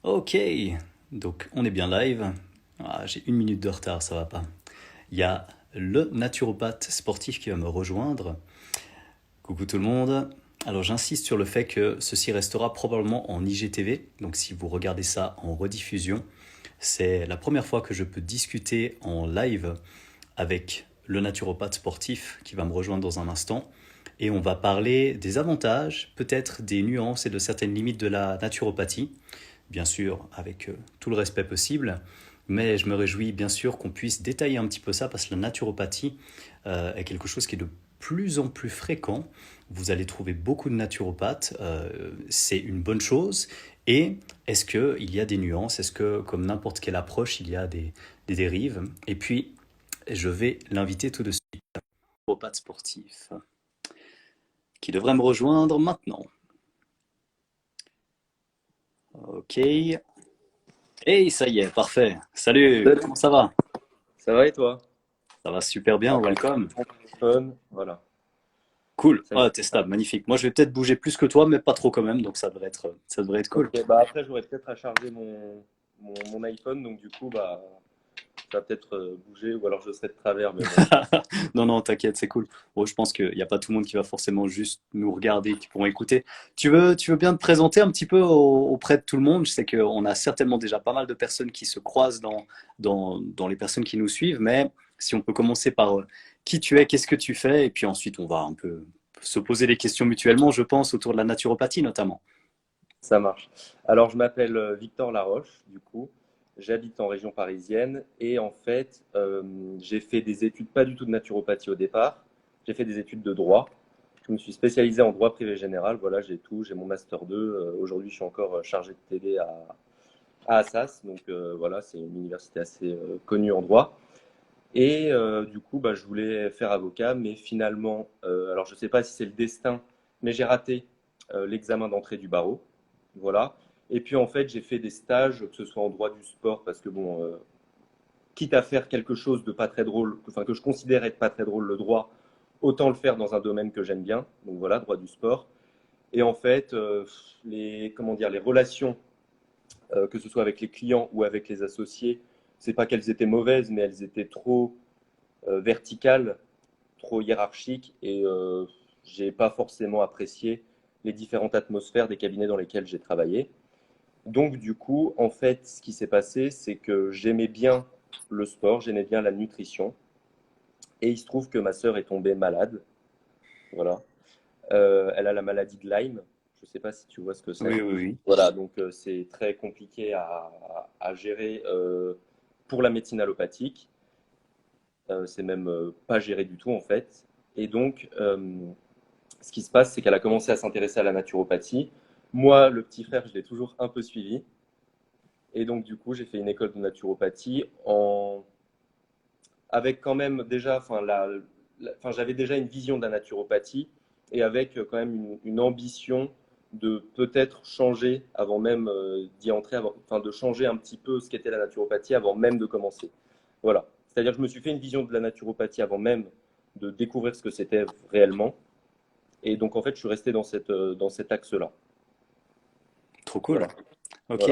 Ok, donc on est bien live. Ah, j'ai 1 minute de retard, ça va pas. Il y a le naturopathe sportif qui va me rejoindre. Coucou tout le monde. Alors j'insiste sur le fait que ceci restera probablement en IGTV. Donc si vous regardez ça en rediffusion, c'est la première fois que je peux discuter en live avec le naturopathe sportif qui va me rejoindre dans un instant. Et on va parler des avantages, peut-être des nuances et de certaines limites de la naturopathie, bien sûr avec tout le respect possible. Mais je me réjouis bien sûr qu'on puisse détailler un petit peu ça parce que la naturopathie est quelque chose qui est de plus en plus fréquent. Vous allez trouver beaucoup de naturopathes, c'est une bonne chose. Et est-ce qu'il y a des nuances? Est-ce que, comme n'importe quelle approche, il y a des dérives? Et puis, je vais l'inviter tout de suite, naturopathe sportif, qui devrait me rejoindre maintenant. Ok. Hey, ça y est, parfait. Salut, Salut, comment ça va? ça va et toi? Ça va super bien, Alors, welcome. mon téléphone, voilà, Cool. ça y Ah, est. t'es stable, magnifique. Moi, je vais peut-être bouger plus que toi, mais pas trop quand même, donc ça devrait être cool. Ok, bah après j'aurais peut-être à charger mon iPhone, donc du coup bah ça va peut-être bouger ou alors je serai de travers, mais bon. Non, non, t'inquiète, c'est cool. Bon, je pense qu'il n'y a pas tout le monde qui va forcément juste nous regarder, qui pourront écouter. Tu veux bien te présenter un petit peu auprès de tout le monde? Je sais qu'on a certainement déjà pas mal de personnes qui se croisent dans les personnes qui nous suivent, mais si on peut commencer par qui tu es, qu'est-ce que tu fais, et puis ensuite on va un peu se poser des questions mutuellement, je pense, autour de la naturopathie notamment. Ça marche. Alors je m'appelle Victor Laroche, du coup, j'habite en région parisienne et en fait j'ai fait des études pas du tout de naturopathie au départ, j'ai fait des études de droit. Je me suis spécialisé en droit privé général, voilà, j'ai tout, j'ai mon master 2. Aujourd'hui je suis encore chargé de TD à Assas. Donc voilà, c'est une université assez connue en droit. Et du coup, bah, je voulais faire avocat, mais finalement, alors je ne sais pas si c'est le destin, mais j'ai raté l'examen d'entrée du barreau. Voilà. Et puis en fait, j'ai fait des stages, que ce soit en droit du sport, parce que bon, quitte à faire quelque chose de pas très drôle, enfin que je considère être pas très drôle le droit, autant le faire dans un domaine que j'aime bien. Donc voilà, droit du sport. Et en fait, comment dire, les relations que ce soit avec les clients ou avec les associés, c'est pas qu'elles étaient mauvaises, mais elles étaient trop verticales, trop hiérarchiques, et j'ai pas forcément apprécié les différentes atmosphères des cabinets dans lesquels j'ai travaillé. Donc du coup, en fait, ce qui s'est passé, c'est que j'aimais bien le sport, j'aimais bien la nutrition, et il se trouve que ma sœur est tombée malade. Voilà. Elle a la maladie de Lyme. Je ne sais pas si tu vois ce que c'est. Oui, oui, oui. Voilà, donc c'est très compliqué à gérer pour la médecine allopathique. C'est même pas géré du tout en fait. Et donc, ce qui se passe, c'est qu'elle a commencé à s'intéresser à la naturopathie. Moi, le petit frère, je l'ai toujours un peu suivi. Et donc, du coup, j'ai fait une école de naturopathie avec quand même déjà, enfin, j'avais déjà une vision de la naturopathie et avec quand même une ambition de peut-être changer avant même d'y entrer, enfin de changer un petit peu ce qu'était la naturopathie avant même de commencer. Voilà. C'est-à-dire que je me suis fait une vision de la naturopathie avant même de découvrir ce que c'était réellement. Et donc en fait, je suis resté dans cet axe-là. Trop cool. Voilà. Ok.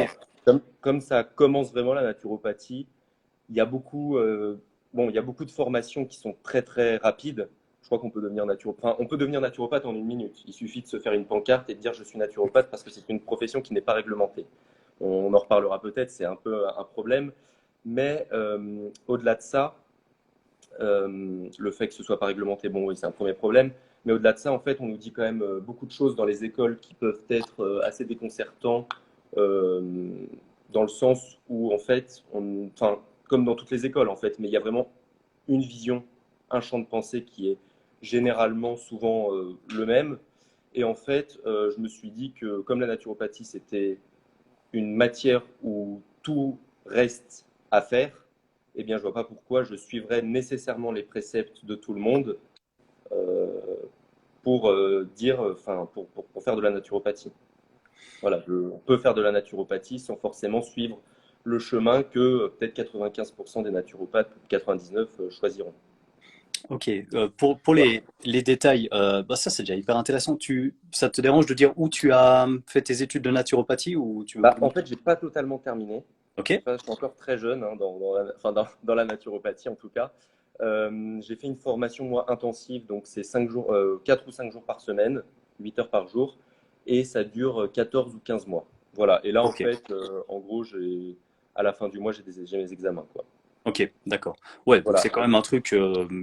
Voilà. Comme ça commence vraiment la naturopathie, il y a beaucoup, bon, il y a beaucoup de formations qui sont très très rapides. Je crois qu'on peut devenir naturopathe. Enfin, on peut devenir naturopathe en 1 minute. Il suffit de se faire une pancarte et de dire je suis naturopathe parce que c'est une profession qui n'est pas réglementée. On en reparlera peut-être, c'est un peu un problème. Mais au-delà de ça, le fait que ce soit pas réglementé, bon, oui, c'est un premier problème. Mais au-delà de ça, en fait, on nous dit quand même beaucoup de choses dans les écoles qui peuvent être assez déconcertants, euh, dans le sens où, en fait, enfin, comme dans toutes les écoles, en fait, mais il y a vraiment une vision, un champ de pensée qui est généralement souvent le même. Et en fait, je me suis dit que comme la naturopathie, c'était une matière où tout reste à faire, eh bien, je vois pas pourquoi je suivrais nécessairement les préceptes de tout le monde euh, pour dire, enfin, pour faire de la naturopathie. Voilà, on peut faire de la naturopathie sans forcément suivre le chemin que peut-être 95% des naturopathes, 99 choisiront. Ok, pour les détails, bah ça c'est déjà hyper intéressant. Ça te dérange de dire où tu as fait tes études de naturopathie ou tu veux Bah, pas? en fait, j'ai pas totalement terminé. Ok, Je suis encore très jeune, hein, dans la naturopathie en tout cas. J'ai fait une formation moi intensive, donc c'est 5 jours, 4 ou 5 jours par semaine, 8 heures par jour, et ça dure 14 ou 15 mois. Voilà. Et là, en ok, fait, en gros, à la fin du mois, j'ai mes examens, quoi. ok, d'accord. Ouais, donc Voilà. c'est quand même un truc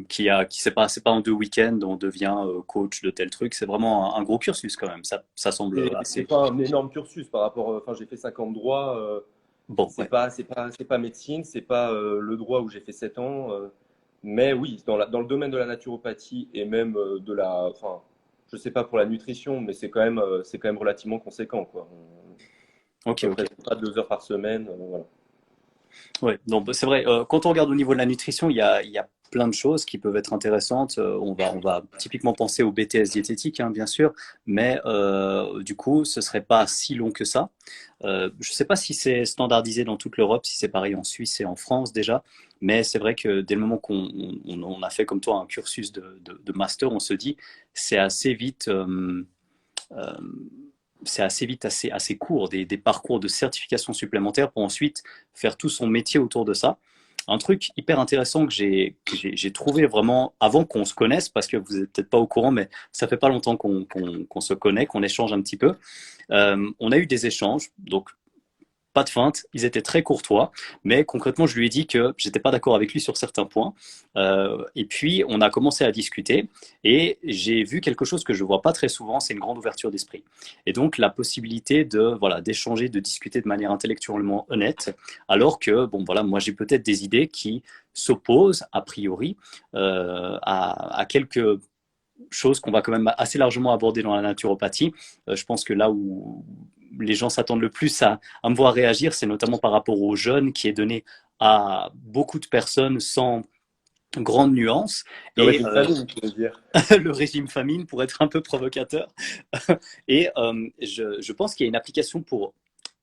qui c'est pas en 2 week-ends on devient coach de tel truc. C'est vraiment un gros cursus quand même. Ça semble C'est assez pas un énorme cursus par rapport. Enfin, j'ai fait 5 ans de droit. bon. Ouais, C'est pas médecine, c'est pas le droit où j'ai fait 7 ans. Mais oui, dans le domaine de la naturopathie et même enfin, je sais pas pour la nutrition, mais c'est quand même relativement conséquent, quoi. On ok, ne ok. représente pas 2 heures par semaine, voilà. Ouais, donc bah, c'est vrai. Quand on regarde au niveau de la nutrition, il y a plein de choses qui peuvent être intéressantes. On va typiquement penser au BTS diététique, hein, bien sûr, mais du coup, ce serait pas si long que ça. Je sais pas si c'est standardisé dans toute l'Europe, si c'est pareil en Suisse et en France déjà, mais c'est vrai que dès le moment on a fait comme toi un cursus de master, on se dit c'est assez vite. Euh, c'est assez vite, assez court, des parcours de certification supplémentaires pour ensuite faire tout son métier autour de ça. Un truc hyper intéressant j'ai trouvé vraiment avant qu'on se connaisse, parce que vous n'êtes peut-être pas au courant, mais ça fait pas longtemps qu'on se connaît, qu'on échange un petit peu. On a eu des échanges, donc pas de feinte, ils étaient très courtois, mais concrètement, je lui ai dit que j'étais pas d'accord avec lui sur certains points. Et puis, on a commencé à discuter et j'ai vu quelque chose que je vois pas très souvent, c'est une grande ouverture d'esprit. Et donc, la possibilité voilà, d'échanger, de discuter de manière intellectuellement honnête, alors que, bon, voilà, moi, j'ai peut-être des idées qui s'opposent, a priori, à quelques chose qu'on va quand même assez largement aborder dans la naturopathie. Je pense que là où les gens s'attendent le plus à me voir réagir, c'est notamment par rapport aux jeunes qui est donné à beaucoup de personnes sans grande nuance. Le Et régime famine, tu veux dire. le régime famine pour être un peu provocateur. Et je pense qu'il y a une application pour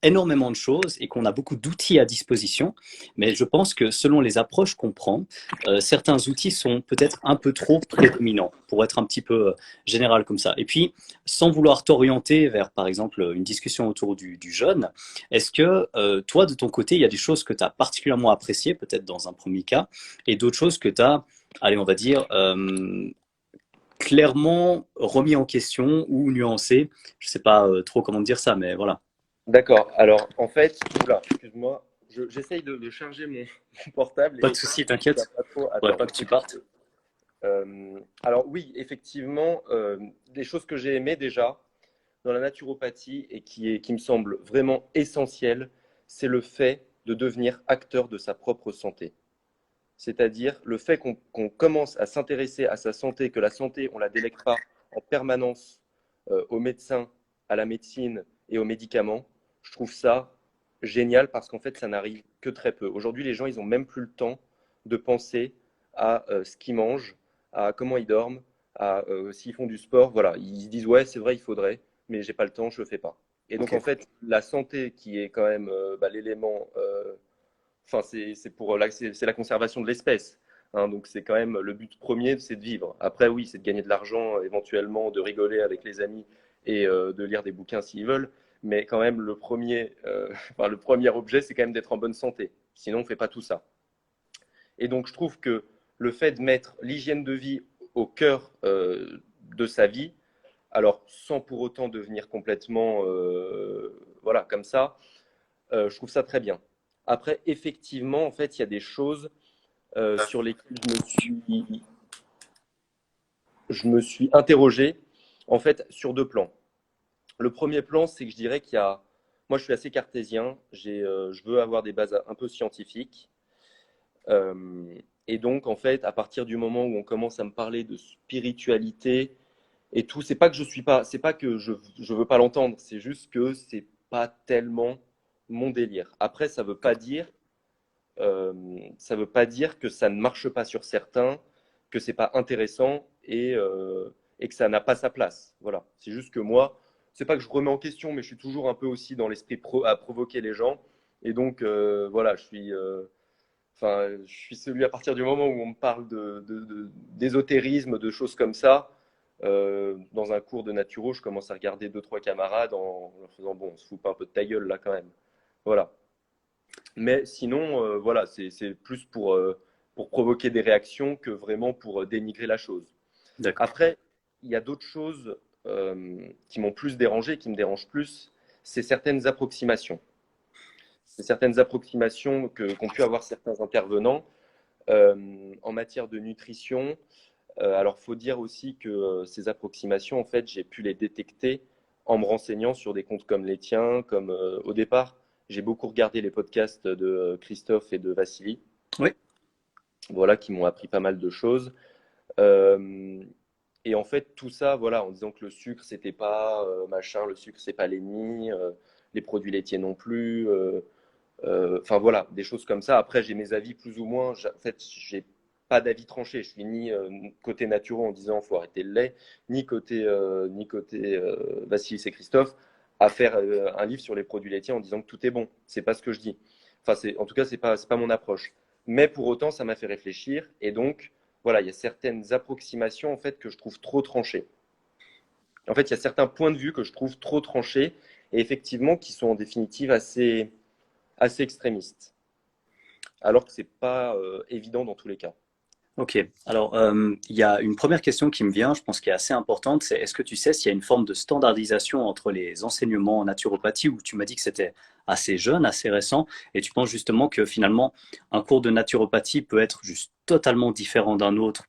énormément de choses et qu'on a beaucoup d'outils à disposition, mais je pense que selon les approches qu'on prend, certains outils sont peut-être un peu trop prédominants pour être un petit peu général comme ça. Et puis, sans vouloir t'orienter vers, par exemple, une discussion autour du jeûne, est-ce que toi, de ton côté, il y a des choses que tu as particulièrement appréciées, peut-être dans un premier cas, et d'autres choses que tu as, allez, on va dire, clairement remis en question ou nuancé. Je sais pas trop comment dire ça, mais voilà. D'accord. Alors, en fait, oula, excuse-moi, j'essaye de charger mon portable Pas de et souci, il va t'inquiète. pas trop. Faudrait Attends, pas que tu partes. alors oui, effectivement, des choses que j'ai aimées déjà dans la naturopathie et qui me semble vraiment essentiel, c'est le fait de devenir acteur de sa propre santé. C'est-à-dire le fait qu'on commence à s'intéresser à sa santé, que la santé, on ne la délègue pas en permanence aux médecins, à la médecine et aux médicaments. Je trouve ça génial parce qu'en fait, ça n'arrive que très peu. Aujourd'hui, les gens, ils n'ont même plus le temps de penser à ce qu'ils mangent, à comment ils dorment, à s'ils font du sport. Voilà, ils se disent, ouais, c'est vrai, il faudrait, mais j'ai pas le temps, je le fais pas. Et donc, Ok. en fait, la santé, qui est quand même l'élément enfin, c'est la conservation de l'espèce. Hein, donc c'est quand même le but premier, c'est de vivre. Après, oui, c'est de gagner de l'argent, éventuellement, de rigoler avec les amis et de lire des bouquins s'ils veulent. Mais quand même, enfin, le premier objet, c'est quand même d'être en bonne santé. Sinon, on ne fait pas tout ça. Et donc, je trouve que le fait de mettre l'hygiène de vie au cœur de sa vie, alors sans pour autant devenir complètement, voilà, comme ça, je trouve ça très bien. Après, effectivement, en fait, il y a des choses sur lesquelles je me suis interrogé, en fait, sur deux plans. Le premier plan, c'est que je dirais qu'il y a, moi, je suis assez cartésien, je veux avoir des bases un peu scientifiques. Euh, et donc, en fait, à partir du moment où on commence à me parler de spiritualité et tout, c'est pas que je veux pas l'entendre, c'est juste que c'est pas tellement mon délire. Après, ça veut pas dire que ça ne marche pas sur certains, que c'est pas intéressant et que ça n'a pas sa place. Voilà. C'est juste que moi, c'est pas que je remets en question, mais je suis toujours un peu aussi dans l'esprit à provoquer les gens. Et donc, voilà, Enfin, je suis celui à partir du moment où on me parle d'ésotérisme, de choses comme ça. Dans un cours de naturo, je commence à regarder deux, trois camarades en leur faisant bon, on se fout pas un peu de ta gueule là quand même. Voilà. Mais sinon, voilà, c'est plus pour provoquer des réactions que vraiment pour dénigrer la chose. D'accord. Après, il y a d'autres choses qui m'ont plus dérangé, qui me dérangent plus, c'est certaines approximations. C'est certaines approximations qu'ont pu avoir certains intervenants en matière de nutrition. Alors, faut dire aussi que ces approximations, en fait, j'ai pu les détecter en me renseignant sur des comptes comme les tiens, comme au départ, j'ai beaucoup regardé les podcasts de Christophe et de Vassili, Oui, voilà, qui m'ont appris pas mal de choses. Euh, et en fait, tout ça, voilà, en disant que le sucre, c'était pas machin, le sucre, c'est pas l'ennemi, les produits laitiers non plus. Enfin voilà, des choses comme ça. Après, j'ai mes avis plus ou moins. En fait, j'ai pas d'avis tranché. Je suis ni côté naturel en disant faut arrêter le lait, ni côté Vassilis et Christophe à faire un livre sur les produits laitiers en disant que tout est bon. C'est pas ce que je dis. Enfin, en tout cas, c'est pas mon approche. Mais pour autant, ça m'a fait réfléchir. Et donc, voilà, il y a certaines approximations en fait que je trouve trop tranchées. En fait, il y a certains points de vue que je trouve trop tranchés et effectivement qui sont en définitive assez extrémistes alors que c'est pas évident dans tous les cas. ok. Alors, il y a une première question qui me vient, je pense qui est assez importante, c'est est-ce que tu sais s'il y a une forme de standardisation entre les enseignements en naturopathie, où tu m'as dit que c'était assez jeune, assez récent, et tu penses justement que finalement, un cours de naturopathie peut être juste totalement différent d'un autre,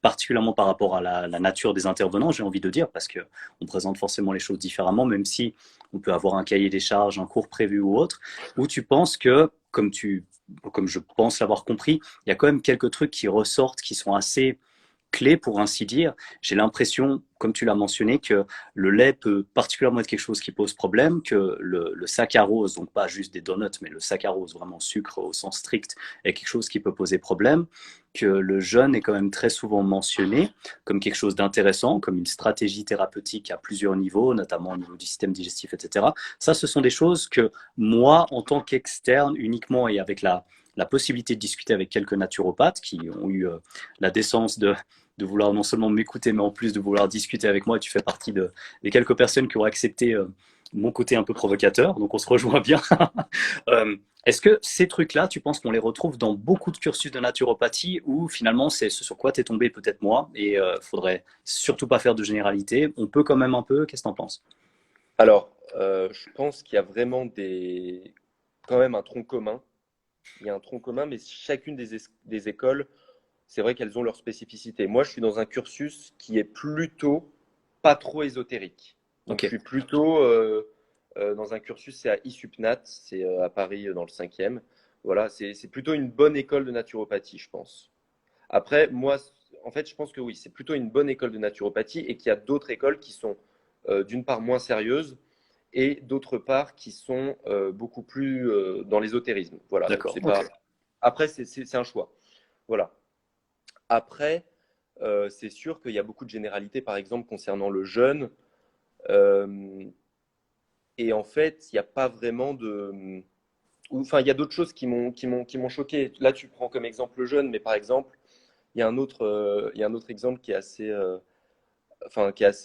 particulièrement par rapport à la nature des intervenants, j'ai envie de dire, parce que on présente forcément les choses différemment, même si on peut avoir un cahier des charges, un cours prévu ou autre, où tu penses que, comme je pense l'avoir compris, il y a quand même quelques trucs qui ressortent, qui sont assez clés pour ainsi dire. J'ai l'impression, comme tu l'as mentionné, que le lait peut particulièrement être quelque chose qui pose problème, que le saccharose, donc pas juste des donuts, mais le saccharose, vraiment sucre au sens strict, est quelque chose qui peut poser problème, que le jeûne est quand même très souvent mentionné comme quelque chose d'intéressant, comme une stratégie thérapeutique à plusieurs niveaux, notamment au niveau du système digestif, etc. Ça, ce sont des choses que moi, en tant qu'externe, uniquement et avec la possibilité de discuter avec quelques naturopathes qui ont eu la décence de vouloir non seulement m'écouter, mais en plus de vouloir discuter avec moi. Et tu fais partie des quelques personnes qui ont accepté mon côté un peu provocateur, donc on se rejoint bien. Est-ce que ces trucs-là, tu penses qu'on les retrouve dans beaucoup de cursus de naturopathie ou finalement c'est ce sur quoi tu es tombé peut-être moi et faudrait surtout pas faire de généralité. On peut quand même un peu, qu'est-ce que tu en penses? Alors, je pense qu'il y a vraiment quand même un tronc commun. Il y a un tronc commun, mais chacune des écoles, c'est vrai qu'elles ont leur spécificité. Moi, je suis dans un cursus qui est plutôt pas trop ésotérique. Donc, Ok, je suis plutôt dans un cursus, c'est à ISUPNAT, c'est à Paris, dans le 5e. Voilà, c'est plutôt une bonne école de naturopathie, je pense. Après, moi, en fait, je pense que oui, c'est plutôt une bonne école de naturopathie et qu'il y a d'autres écoles qui sont d'une part moins sérieuses et d'autre part qui sont beaucoup plus dans l'ésotérisme. Voilà, donc d'accord, c'est ok. pas. Après, c'est un choix. Voilà. Après, c'est sûr qu'il y a beaucoup de généralités, par exemple, concernant le jeûne. Euh, et en fait, il n'y a pas vraiment de. Enfin, il y a d'autres choses qui m'ont choqué. Là, tu prends comme exemple le jeûne, mais par exemple, il y a un autre exemple qui est assez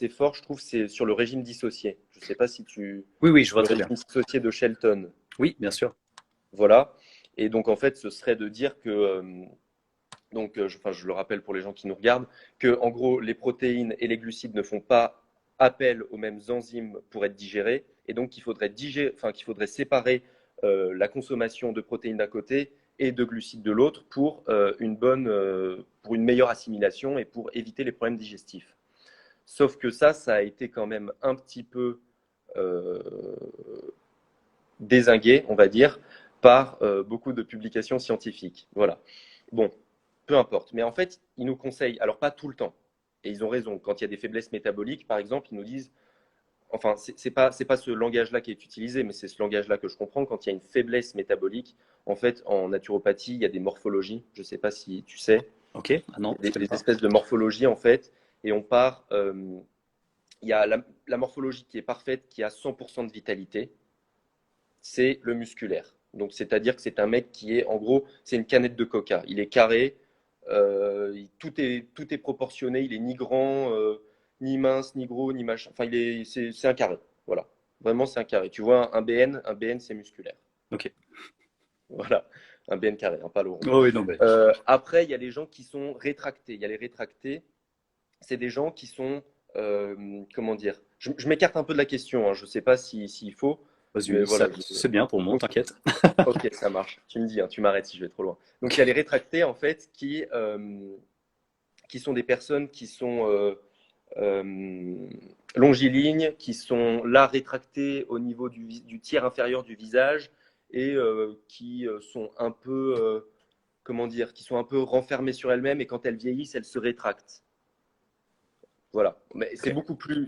fort, je trouve, c'est sur le régime dissocié. Je ne sais pas si tu. Oui, oui, je vois Le très régime bien. dissocié de Shelton. Oui, bien sûr. Voilà. Et donc, en fait, ce serait de dire que. Donc, je le rappelle pour les gens qui nous regardent, que en gros, les protéines et les glucides ne font pas appel aux mêmes enzymes pour être digérés. Et donc, qu'il faudrait séparer la consommation de protéines d'un côté et de glucides de l'autre pour une meilleure assimilation et pour éviter les problèmes digestifs. Sauf que ça a été quand même un petit peu euh, dézingué, on va dire, par beaucoup de publications scientifiques. Voilà. Bon, peu importe. Mais en fait, ils nous conseillent, alors pas tout le temps, et ils ont raison, quand il y a des faiblesses métaboliques, par exemple, ils nous disent, enfin, c'est pas ce langage-là qui est utilisé, mais c'est ce langage-là que je comprends, quand il y a une faiblesse métabolique, en fait, en naturopathie, il y a des morphologies, je ne sais pas si tu sais, Ok, ah non, je des, connais des pas. espèces de morphologie, en fait, et on part, il y a la morphologie qui est parfaite, qui a 100% de vitalité, c'est le musculaire. Donc, c'est-à-dire que c'est un mec qui est, en gros, c'est une canette de coca. Il est carré, tout est proportionné, il est ni grand, ni mince, ni gros, ni machin. Enfin, c'est un carré. Voilà. Vraiment, c'est un carré. Tu vois, un BN, c'est musculaire. Ok. Voilà. Un BN carré, un pas le rond. Oh oui, non, mais... Après, il y a les gens qui sont rétractés. Il y a les rétractés. C'est des gens qui sont, comment dire, je m'écarte un peu de la question, hein, je ne sais pas s'il faut, mais Vas-y, voilà. c'est bien pour moi, Donc, t'inquiète. ok, ça marche. Tu me dis, hein, tu m'arrêtes si je vais trop loin. Donc il y a les rétractés en fait qui sont des personnes qui sont longilignes, qui sont là rétractées au niveau du tiers inférieur du visage et qui sont un peu, comment dire, qui sont un peu renfermées sur elles-mêmes et quand elles vieillissent, elles se rétractent. Voilà. Mais Ok.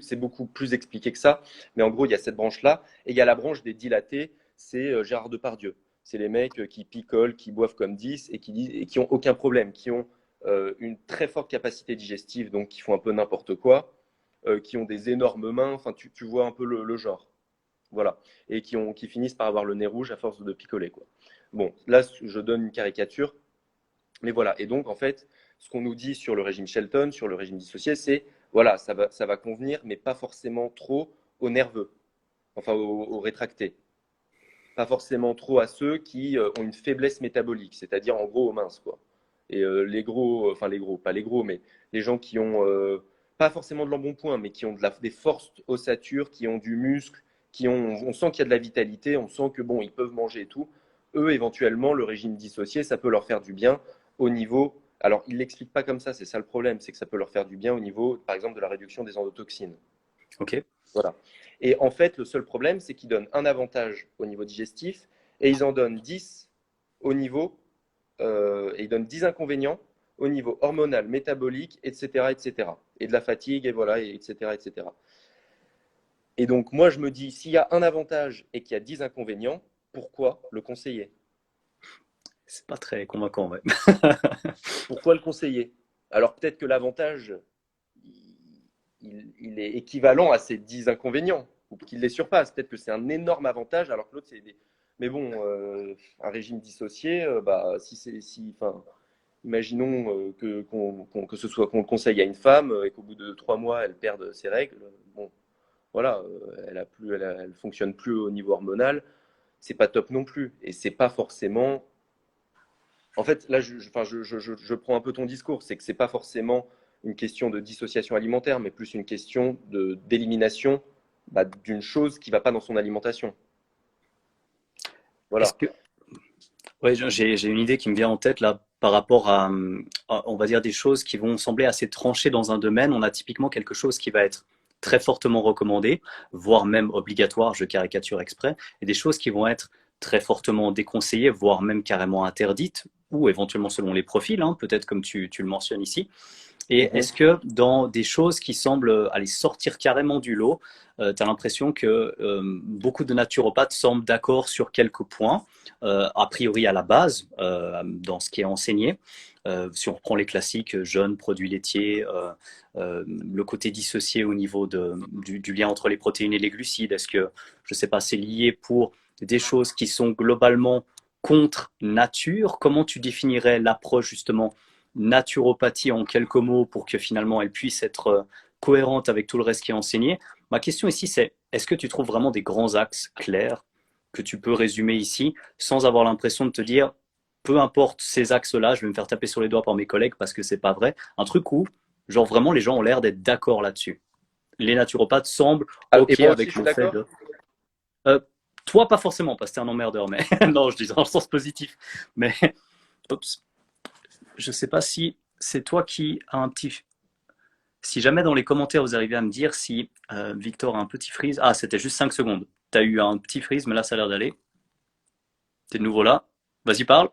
c'est beaucoup plus expliqué que ça. Mais en gros, il y a cette branche-là. Et il y a la branche des dilatés, c'est Gérard Depardieu. C'est les mecs qui picolent, qui boivent comme 10 et qui ont aucun problème, qui ont une très forte capacité digestive, donc qui font un peu n'importe quoi, qui ont des énormes mains. Enfin, tu vois un peu le genre. Voilà. Et qui finissent par avoir le nez rouge à force de picoler, quoi. Bon, là, je donne une caricature. Mais voilà, et donc en fait, ce qu'on nous dit sur le régime Shelton, sur le régime dissocié, c'est voilà, ça va convenir, mais pas forcément trop aux nerveux, enfin aux rétractés. Pas forcément trop à ceux qui ont une faiblesse métabolique, c'est-à-dire en gros aux minces, quoi. Et les gros, enfin les gros, pas les gros, mais les gens qui ont pas forcément de l'embonpoint, mais qui ont des forces ossatures, qui ont du muscle, on sent qu'il y a de la vitalité, on sent que bon, ils peuvent manger et tout. Eux, éventuellement, le régime dissocié, ça peut leur faire du bien au niveau. Alors, ils l'expliquent pas comme ça, c'est ça le problème, c'est que ça peut leur faire du bien au niveau, par exemple, de la réduction des endotoxines. Ok. Voilà. Et en fait, le seul problème, c'est qu'ils donnent un avantage au niveau digestif et ils en donnent 10 au niveau, et ils donnent 10 inconvénients au niveau hormonal, métabolique, etc., etc. Et de la fatigue, et voilà, et etc., etc. Et donc, moi, je me dis, s'il y a un avantage et qu'il y a 10 inconvénients, pourquoi le conseiller? C'est pas très convaincant, ouais. Pourquoi le conseiller? Alors, peut-être que l'avantage, il est équivalent à ces 10 inconvénients, ou qu'il les surpasse. Peut-être que c'est un énorme avantage, alors que l'autre, c'est des... Mais bon, un régime dissocié, bah, enfin, imaginons que ce soit qu'on le conseille à une femme et qu'au bout de 3 mois, elle perde ses règles. Bon, voilà, elle fonctionne plus au niveau hormonal. C'est pas top non plus. Et c'est pas forcément. En fait, là, enfin, je prends un peu ton discours. C'est que c'est pas forcément une question de dissociation alimentaire, mais plus une question d'élimination bah, d'une chose qui va pas dans son alimentation. Est-ce Voilà. que... Ouais, j'ai une idée qui me vient en tête là par rapport on va dire, des choses qui vont sembler assez tranchées dans un domaine. On a typiquement quelque chose qui va être très fortement recommandé, voire même obligatoire, je caricature exprès, et des choses qui vont être très fortement déconseillées, voire même carrément interdites, ou éventuellement selon les profils, hein, peut-être comme tu le mentionnes ici. Et Mhm. est-ce que dans des choses qui semblent aller sortir carrément du lot, tu as l'impression que beaucoup de naturopathes semblent d'accord sur quelques points, a priori à la base, dans ce qui est enseigné. Si on reprend les classiques, jeûne, produits laitiers, le côté dissocié au niveau du lien entre les protéines et les glucides, est-ce que, je ne sais pas, c'est lié pour des choses qui sont globalement contre nature? Comment tu définirais l'approche justement naturopathie en quelques mots pour que finalement elle puisse être cohérente avec tout le reste qui est enseigné? Ma question ici, c'est est-ce que tu trouves vraiment des grands axes clairs que tu peux résumer ici sans avoir l'impression de te dire peu importe ces axes-là, je vais me faire taper sur les doigts par mes collègues parce que c'est pas vrai. Un truc où, genre vraiment, les gens ont l'air d'être d'accord là-dessus. Les naturopathes semblent Ah, et OK moi aussi, je avec suis le fait d'accord. de. Euh, Toi, pas forcément, parce que t'es un emmerdeur, mais non, je dis dans le sens positif. Mais, oups, je sais pas si c'est toi qui as un petit. Si jamais dans les commentaires vous arrivez à me dire si Victor a un petit freeze. Ah, c'était juste 5 secondes. T'as eu un petit freeze, mais là ça a l'air d'aller. T'es de nouveau là. Vas-y, parle.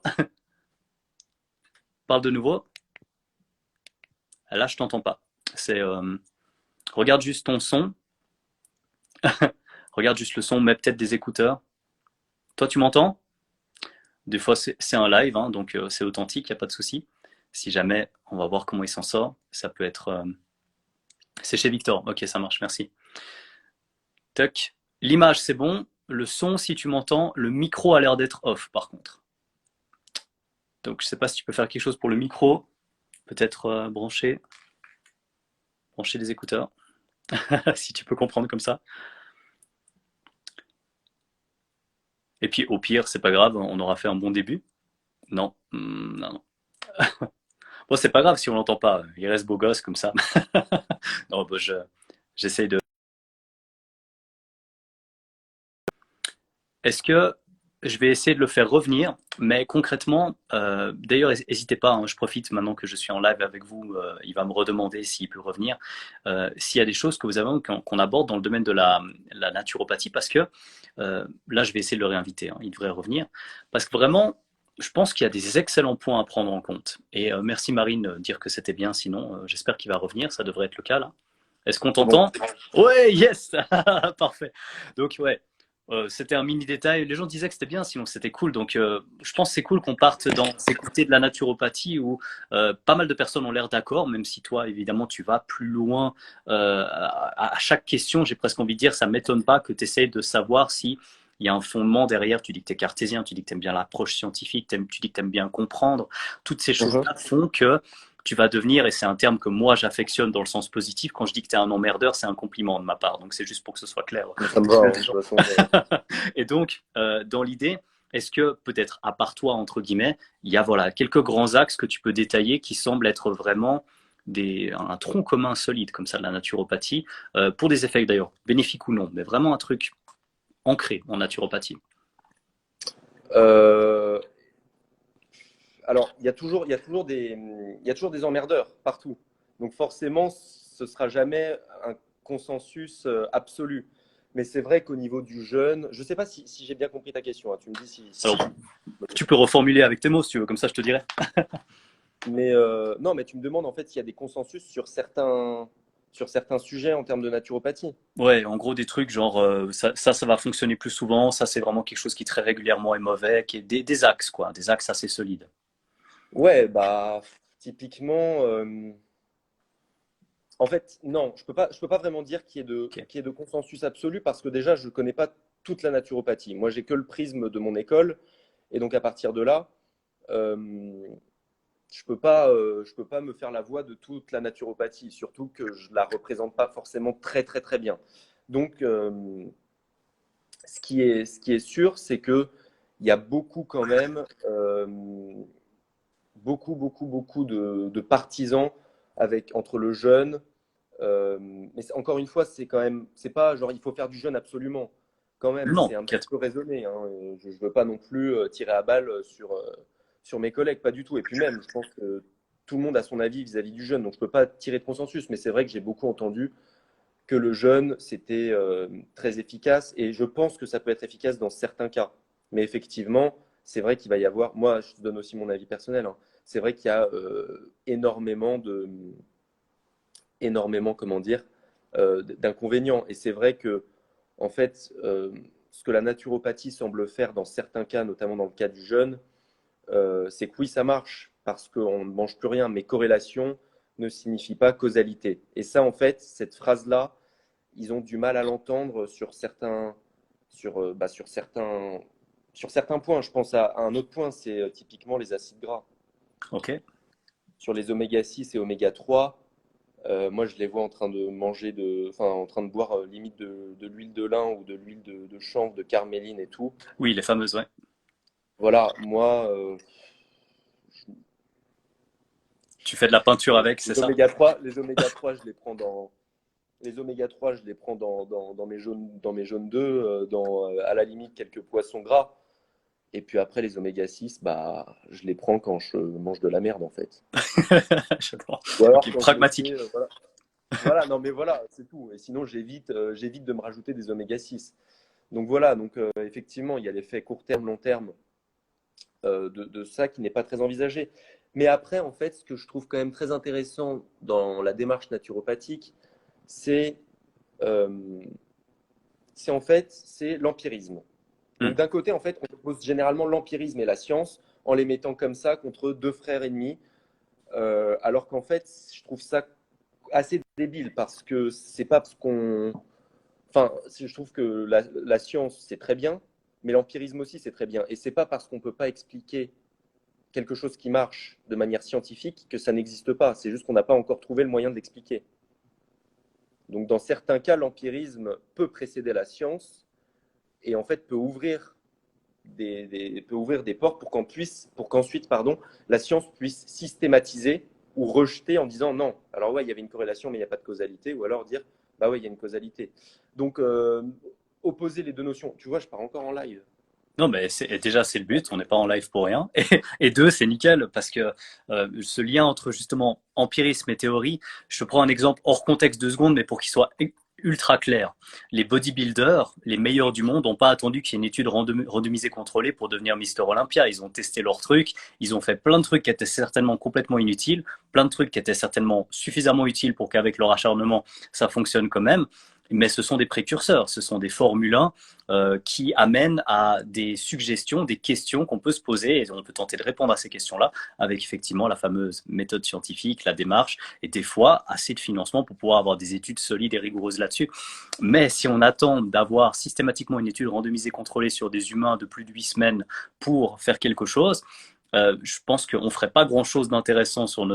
Parle de nouveau. Là, je t'entends pas. C'est regarde juste ton son. Regarde juste le son, mets peut-être des écouteurs. Toi, tu m'entends? Des fois, c'est un live, hein, donc c'est authentique, il n'y a pas de souci. Si jamais, on va voir comment il s'en sort. Ça peut être. C'est chez Victor. Ok, ça marche, merci. Tuck. L'image, c'est bon. le son, si tu m'entends, le micro a l'air d'être off par contre. Donc je sais pas si tu peux faire quelque chose pour le micro, peut-être brancher des écouteurs, si tu peux comprendre comme ça. Et puis au pire, c'est pas grave, on aura fait un bon début. Non, non, non. Bon, c'est pas grave si on l'entend pas, il reste beau gosse comme ça. Non, bah, j'essaye de. Est-ce que je vais essayer de le faire revenir, mais concrètement, d'ailleurs, n'hésitez pas, hein, je profite maintenant que je suis en live avec vous, il va me redemander s'il peut revenir, s'il y a des choses que vous avez qu'on aborde dans le domaine de la naturopathie, parce que là, je vais essayer de le réinviter, hein, il devrait revenir, parce que vraiment, je pense qu'il y a des excellents points à prendre en compte. Et merci Marine de dire que c'était bien, sinon j'espère qu'il va revenir, ça devrait être le cas là. Est-ce qu'on C'est bon. t'entend? Ouais, yes. Parfait. Donc ouais, c'était un mini détail. Les gens disaient que c'était bien, sinon c'était cool. Donc je pense que c'est cool qu'on parte dans ces côtés de la naturopathie où pas mal de personnes ont l'air d'accord, même si toi, évidemment, tu vas plus loin à chaque question. J'ai presque envie de dire, ça m'étonne pas que tu essaies de savoir si il y a un fondement derrière. Tu dis que tu es cartésien, tu dis que tu aimes bien l'approche scientifique, tu dis que tu aimes bien comprendre. Toutes ces Mhm. choses-là font que tu vas devenir, et c'est un terme que moi j'affectionne dans le sens positif, quand je dis que tu es un emmerdeur, c'est un compliment de ma part. Donc c'est juste pour que ce soit clair. Ça me va, hein, de toute façon. Et donc, dans l'idée, est-ce que peut-être à part toi, entre guillemets, il y a voilà, quelques grands axes que tu peux détailler qui semblent être vraiment un tronc commun solide comme ça de la naturopathie, pour des effets d'ailleurs bénéfiques ou non, mais vraiment un truc ancré en naturopathie. Euh, alors, il y a toujours des emmerdeurs partout. Donc forcément, ce sera jamais un consensus absolu. Mais c'est vrai qu'au niveau du jeûne, je ne sais pas si j'ai bien compris ta question, hein. Tu me dis si. Alors, tu peux reformuler avec tes mots si tu veux, comme ça je te dirai. Mais non, mais tu me demandes en fait s'il y a des consensus sur certains sujets en termes de naturopathie. Ouais, en gros des trucs genre ça va fonctionner plus souvent, ça c'est vraiment quelque chose qui très régulièrement est mauvais, qui est des axes quoi, des axes assez solides. Ouais, bah typiquement, en fait, non, je peux pas vraiment dire Ok. qu'il y ait de consensus absolu parce que déjà, je ne connais pas toute la naturopathie. Moi, j'ai que le prisme de mon école, et donc à partir de là, euh, je peux pas me faire la voix de toute la naturopathie, surtout que je la représente pas forcément très très très bien. Donc, ce qui est sûr, c'est que il y a beaucoup quand même, beaucoup de partisans entre le jeûne. Mais encore une fois, c'est quand même, c'est pas genre il faut faire du jeûne absolument. Quand même, Non, c'est un petit t'inquiète. peu raisonné, hein. Je ne veux pas non plus tirer à balle sur mes collègues, pas du tout. Et puis même, je pense que tout le monde a son avis vis-à-vis du jeûne, donc je ne peux pas tirer de consensus. Mais c'est vrai que j'ai beaucoup entendu que le jeûne, c'était très efficace. Et je pense que ça peut être efficace dans certains cas. Mais effectivement, c'est vrai qu'il va y avoir, moi je te donne aussi mon avis personnel, hein. C'est vrai qu'il y a énormément, comment dire, d'inconvénients. Et c'est vrai que, en fait, ce que la naturopathie semble faire dans certains cas, notamment dans le cas du jeûne, c'est que oui, ça marche parce qu'on ne mange plus rien, mais corrélation ne signifie pas causalité. Et ça, en fait, cette phrase-là, ils ont du mal à l'entendre sur certains points. Je pense à un autre point, c'est typiquement les acides gras. Ok. Sur les oméga 6 et oméga 3, moi, je les vois en train de en train de boire limite de l'huile de lin ou de l'huile de chanvre, de carméline et tout. Oui, les fameuses, ouais. Voilà, moi, Tu fais de la peinture avec, c'est ça? les oméga 3, les oméga 3, je les prends dans mes jaunes d'œufs, à la limite quelques poissons gras. Et puis après, les oméga 6, bah, je les prends quand je mange de la merde, en fait. J'adore. Ou alors Ok, quand je pragmatique. sais, voilà. Voilà, non, mais voilà, c'est tout. Et sinon, j'évite de me rajouter des oméga 6. Donc voilà, donc effectivement, il y a l'effet court terme, long terme de ça qui n'est pas très envisagé. Mais après, en fait, ce que je trouve quand même très intéressant dans la démarche naturopathique, c'est euh, c'est l'empirisme. Hmm. Donc d'un côté, en fait, on oppose généralement l'empirisme et la science en les mettant comme ça contre deux frères ennemis, alors qu'en fait, je trouve ça assez débile parce que c'est pas parce qu'on enfin, je trouve que la science, c'est très bien, mais l'empirisme aussi, c'est très bien. Et c'est pas parce qu'on peut pas expliquer quelque chose qui marche de manière scientifique que ça n'existe pas. C'est juste qu'on n'a pas encore trouvé le moyen de l'expliquer. Donc, dans certains cas, l'empirisme peut précéder la science et en fait peut ouvrir peut ouvrir des portes pour qu'ensuite, pardon, la science puisse systématiser ou rejeter en disant non. Alors ouais, il y avait une corrélation, mais il n'y a pas de causalité, ou alors dire bah ouais, il y a une causalité. Donc opposer les deux notions. Tu vois, je pars encore en live. Non, mais déjà, c'est le but. On n'est pas en live pour rien. Et deux, c'est nickel parce que ce lien entre justement empirisme et théorie, je te prends un exemple hors contexte 2 secondes, mais pour qu'il soit ultra clair. Les bodybuilders, les meilleurs du monde, n'ont pas attendu qu'il y ait une étude randomisée contrôlée pour devenir Mister Olympia. Ils ont testé leurs trucs. Ils ont fait plein de trucs qui étaient certainement complètement inutiles, plein de trucs qui étaient certainement suffisamment utiles pour qu'avec leur acharnement, ça fonctionne quand même. Mais ce sont des précurseurs, ce sont des Formule 1 qui amènent à des suggestions, des questions qu'on peut se poser et on peut tenter de répondre à ces questions-là avec effectivement la fameuse méthode scientifique, la démarche et des fois assez de financement pour pouvoir avoir des études solides et rigoureuses là-dessus. Mais si on attend d'avoir systématiquement une étude randomisée contrôlée sur des humains de plus de 8 semaines pour faire quelque chose, je pense qu'on ne ferait pas grand-chose d'intéressant sur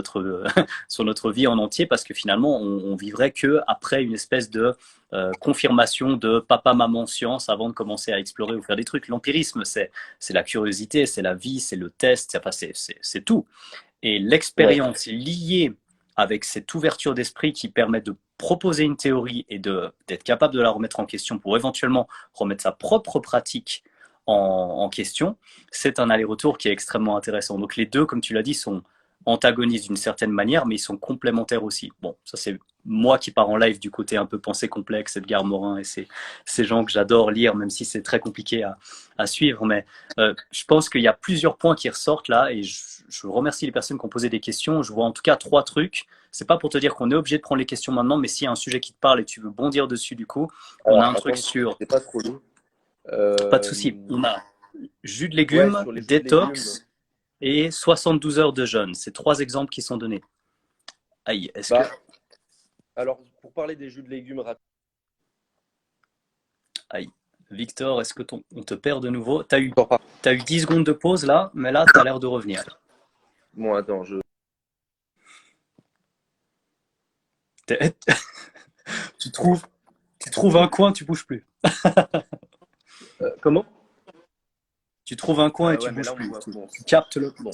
sur notre vie en entier parce que finalement, on vivrait qu'après une espèce de confirmation de papa, maman, science avant de commencer à explorer ou faire des trucs. L'empirisme, c'est la curiosité, c'est la vie, c'est le test, enfin, c'est tout. Et Ouais, l'expérience liée avec cette ouverture d'esprit qui permet de proposer une théorie et d'être capable de la remettre en question pour éventuellement remettre sa propre pratique en question, c'est un aller-retour qui est extrêmement intéressant. Donc les deux, comme tu l'as dit, sont antagonistes d'une certaine manière, mais ils sont complémentaires aussi. Bon, ça c'est moi qui pars en live du côté un peu pensée complexe, Edgar Morin et ces gens que j'adore lire, même si c'est très compliqué à suivre. Mais je pense qu'il y a plusieurs points qui ressortent là et je remercie les personnes qui ont posé des questions. Je vois en tout cas 3 trucs. C'est pas pour te dire qu'on est obligé de prendre les questions maintenant, mais s'il y a un sujet qui te parle et tu veux bondir dessus, du coup, on a alors un truc attends, sur, c'est pas trop long. pas de souci, on a jus de Ouais, légumes, sur les jus de légumes. détox et 72 heures de jeûne. C'est 3 exemples qui sont donnés. Aïe, est-ce que... Bah, alors, pour parler des jus de légumes Aïe. Victor, est-ce que on te perd de nouveau? rapides. T'as eu 10 secondes de pause là, mais là, t'as l'air de revenir. Bon, attends, Tu trouves, tu trouves un coin, tu bouges plus. comment? Tu trouves un coin et tu Ouais, mais là, bouges on me plus. voit. Bon, Tu captes le. bon,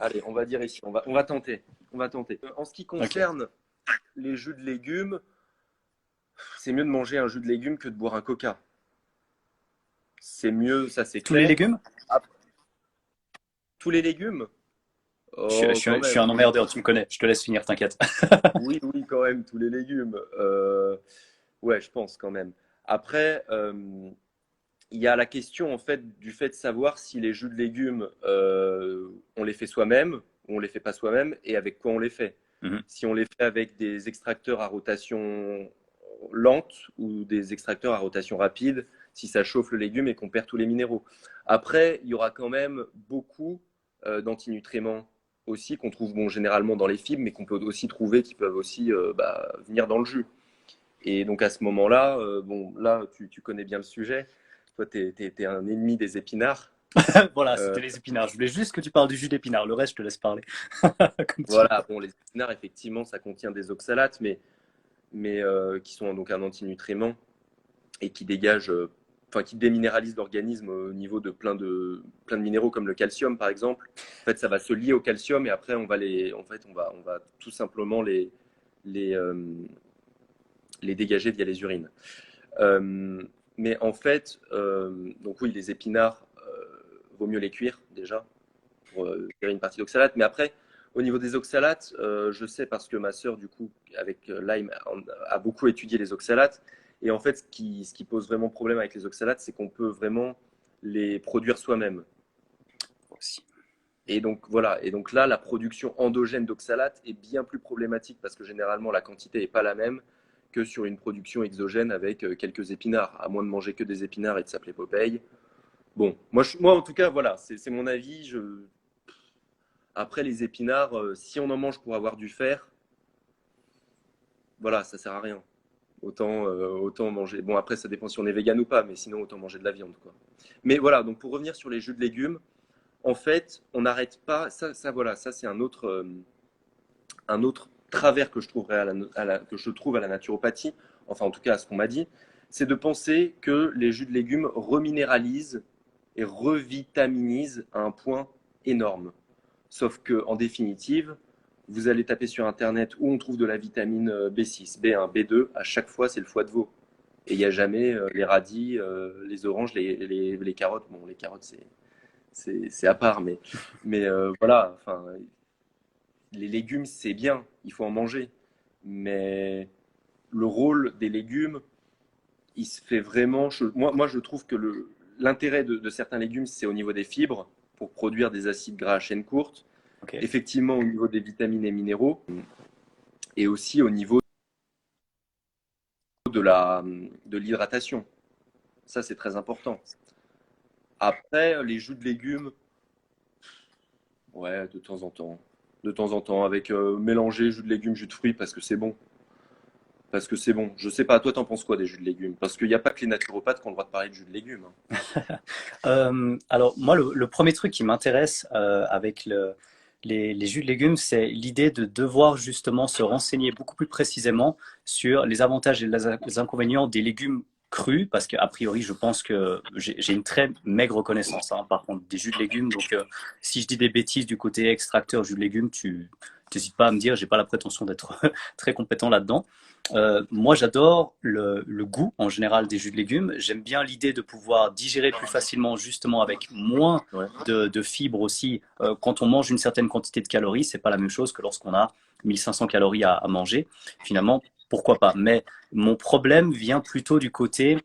allez, on va dire ici. On va tenter. On va tenter. En ce qui Ok. concerne les jus de légumes, c'est mieux de manger un jus de légumes que de boire un coca. C'est mieux, ça c'est Tous les clair. légumes? Ah, tous les légumes? Je, je Oh, suis, quand je suis même. un emmerdeur, tu me connais. Je te laisse finir, t'inquiète. Oui, oui, quand même, tous les légumes. Ouais, je pense quand même. Après, il y a la question en fait du fait de savoir si les jus de légumes, on les fait soi-même ou on les fait pas soi-même et avec quoi on les fait. Mhm. Si on les fait avec des extracteurs à rotation lente ou des extracteurs à rotation rapide, si ça chauffe le légume et qu'on perd tous les minéraux. Après, il y aura quand même beaucoup d'antinutriments aussi qu'on trouve bon, généralement dans les fibres, mais qu'on peut aussi trouver qui peuvent aussi venir dans le jus. Et donc à ce moment-là, bon, là, tu connais bien le sujet. Toi, tu es, un ennemi des épinards. Voilà, Euh, c'était les épinards. Je voulais juste que tu parles du jus d'épinard. Le reste, je te laisse parler. Comme tu veux. voilà, bon, les épinards, effectivement, ça contient des oxalates, mais qui sont donc un antinutriment et qui dégagent, enfin, qui déminéralisent l'organisme au niveau de plein de minéraux comme le calcium, par exemple. En fait, ça va se lier au calcium et après, on va tout simplement les, euh, les dégager via les urines. Euh, mais en fait, donc oui, les épinards, vaut mieux les cuire déjà pour tirer une partie d'oxalate. Mais après, au niveau des oxalates, je sais parce que ma sœur, du coup, avec Lyme, a beaucoup étudié les oxalates. Et en fait, ce qui pose vraiment problème avec les oxalates, c'est qu'on peut vraiment les produire soi-même. Aussi. Et donc voilà, et donc là, la production endogène d'oxalates est bien plus problématique parce que généralement la quantité n'est pas la même que sur une production exogène avec quelques épinards, à moins de manger que des épinards et de s'appeler Popeye. Bon, moi en tout cas, voilà, c'est mon avis. Après les épinards, si on en mange pour avoir du fer, voilà, ça sert à rien. Autant manger. Bon, après, ça dépend si on est vegan ou pas, mais sinon, autant manger de la viande, quoi. Mais voilà, donc pour revenir sur les jus de légumes, en fait, on n'arrête pas. Voilà, ça c'est un autre travers que je trouverais que je trouve à la naturopathie, enfin en tout cas à ce qu'on m'a dit, c'est de penser que les jus de légumes reminéralisent et revitaminisent à un point énorme. Sauf que, en définitive, vous allez taper sur Internet où on trouve de la vitamine B6, B1, B2, à chaque fois c'est le foie de veau. Et il n'y a jamais les radis, les oranges, les carottes. Bon, les carottes c'est à part, mais voilà, enfin, les légumes c'est bien, il faut en manger. Mais le rôle des légumes, il se fait vraiment. Moi, je trouve que l'intérêt de certains légumes, c'est au niveau des fibres pour produire des acides gras à chaîne courte. Ok. Effectivement, au niveau des vitamines et minéraux, et aussi au niveau de l'hydratation. Ça, c'est très important. Après, les jus de légumes, ouais, de temps en temps. De temps en temps, avec mélanger jus de légumes, jus de fruits, parce que c'est bon. Parce que c'est bon. Je sais pas, toi, t'en penses quoi des jus de légumes? Parce qu'il n'y a pas que les naturopathes qui ont le droit de parler de jus de légumes, hein. Alors moi, le premier truc qui m'intéresse avec les jus de légumes, c'est l'idée de devoir justement se renseigner beaucoup plus précisément sur les avantages et les inconvénients des légumes crus, parce qu'a priori, je pense que j'ai une très maigre connaissance, hein, par contre, des jus de légumes. Donc, si je dis des bêtises du côté extracteur jus de légumes, tu n'hésites pas à me dire, j'ai pas la prétention d'être très compétent là-dedans. Moi, j'adore le goût en général des jus de légumes. J'aime bien l'idée de pouvoir digérer plus facilement, justement avec moins Ouais. de fibres aussi. Quand on mange une certaine quantité de calories, c'est pas la même chose que lorsqu'on a 1500 calories à manger. Finalement, pourquoi pas? Mais mon problème vient plutôt du côté,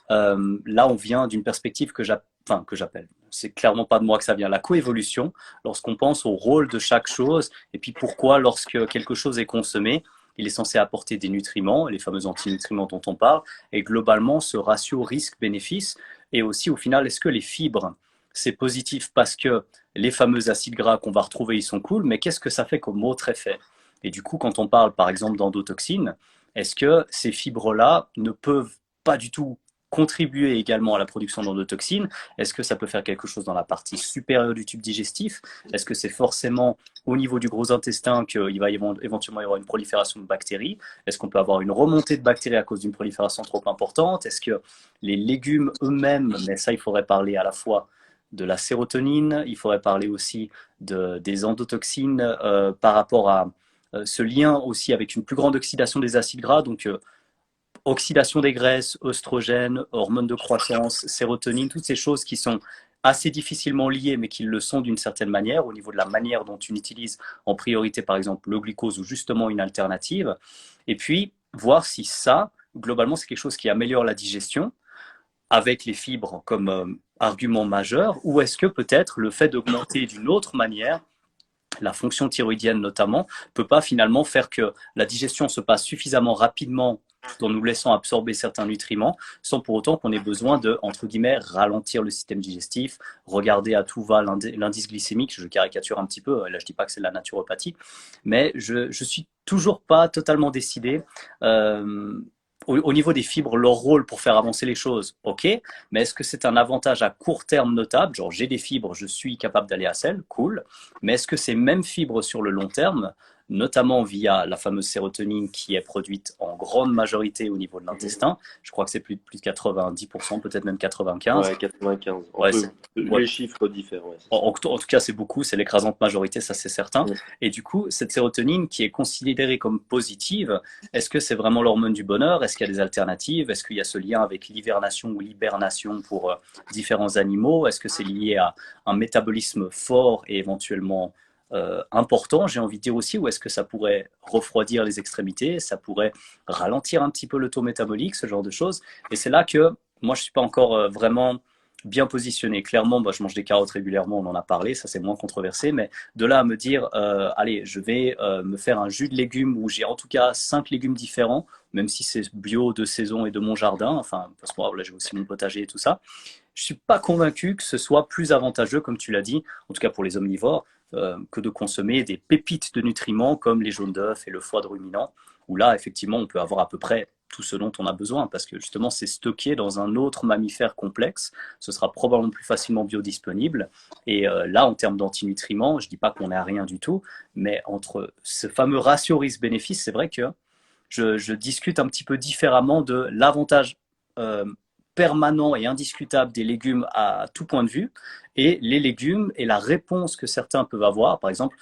là, on vient d'une perspective que j'appelle. C'est clairement pas de moi que ça vient. La coévolution, lorsqu'on pense au rôle de chaque chose, et puis pourquoi, lorsque quelque chose est consommé, il est censé apporter des nutriments, les fameux antinutriments dont on parle, et globalement, ce ratio risque-bénéfice, et aussi au final, est-ce que les fibres, c'est positif parce que les fameux acides gras qu'on va retrouver, ils sont cool, mais qu'est-ce que ça fait comme autre effet? Et du coup, quand on parle par exemple d'endotoxines, est-ce que ces fibres-là ne peuvent pas du tout contribuer également à la production d'endotoxines? Est-ce que ça peut faire quelque chose dans la partie supérieure du tube digestif? Est-ce que c'est forcément au niveau du gros intestin qu'il va éventuellement y avoir une prolifération de bactéries? Est-ce qu'on peut avoir une remontée de bactéries à cause d'une prolifération trop importante? Est-ce que les légumes eux-mêmes, mais ça il faudrait parler à la fois de la sérotonine, il faudrait parler aussi des endotoxines par rapport à ce lien aussi avec une plus grande oxydation des acides gras, donc oxydation des graisses, oestrogènes, hormones de croissance, sérotonine, toutes ces choses qui sont assez difficilement liées, mais qui le sont d'une certaine manière, au niveau de la manière dont tu utilises en priorité, par exemple, le glucose ou justement une alternative. Et puis, voir si ça, globalement, c'est quelque chose qui améliore la digestion, avec les fibres comme argument majeur, ou est-ce que peut-être le fait d'augmenter d'une autre manière la fonction thyroïdienne notamment, peut pas finalement faire que la digestion se passe suffisamment rapidement tout en nous laissant absorber certains nutriments, sans pour autant qu'on ait besoin de, entre guillemets, ralentir le système digestif, regarder à tout va l'indice glycémique, je caricature un petit peu, là je dis pas que c'est de la naturopathie, mais je suis toujours pas totalement décidé. Au niveau des fibres, leur rôle pour faire avancer les choses, ok, mais est-ce que c'est un avantage à court terme notable, genre j'ai des fibres, je suis capable d'aller à sel, cool, mais est-ce que ces mêmes fibres sur le long terme, notamment via la fameuse sérotonine qui est produite en grande majorité au niveau de l'intestin, je crois que c'est plus de 90%, peut-être même 95%. Ouais, 95. Ouais, ouais. Les chiffres diffèrent. Ouais, En tout cas, c'est beaucoup, c'est l'écrasante majorité, ça c'est certain. ouais. Et du coup, cette sérotonine qui est considérée comme positive, est-ce que c'est vraiment l'hormone du bonheur? Est-ce qu'il y a des alternatives? Est-ce qu'il y a ce lien avec l'hivernation ou l'hibernation pour différents animaux? Est-ce que c'est lié à un métabolisme fort et éventuellement important, j'ai envie de dire aussi, ou est-ce que ça pourrait refroidir les extrémités, ça pourrait ralentir un petit peu le taux métabolique, ce genre de choses. Et c'est là que moi, je ne suis pas encore vraiment bien positionné. Clairement, bah, je mange des carottes régulièrement, on en a parlé, ça c'est moins controversé, mais de là à me dire, allez, je vais me faire un jus de légumes où j'ai en tout cas 5 légumes différents, même si c'est bio de saison et de mon jardin, enfin, parce que là j'ai aussi mon potager et tout ça, je suis pas convaincu que ce soit plus avantageux, comme tu l'as dit, en tout cas pour les omnivores, que de consommer des pépites de nutriments comme les jaunes d'œufs et le foie de ruminant, où là, effectivement, on peut avoir à peu près tout ce dont on a besoin, parce que justement, c'est stocké dans un autre mammifère complexe, ce sera probablement plus facilement biodisponible. Et là, en termes d'antinutriments, je ne dis pas qu'on est à rien du tout, mais entre ce fameux ratio risque-bénéfice, c'est vrai que je discute un petit peu différemment de l'avantage euh, permanent et indiscutable des légumes à tout point de vue, et les légumes et la réponse que certains peuvent avoir. Par exemple,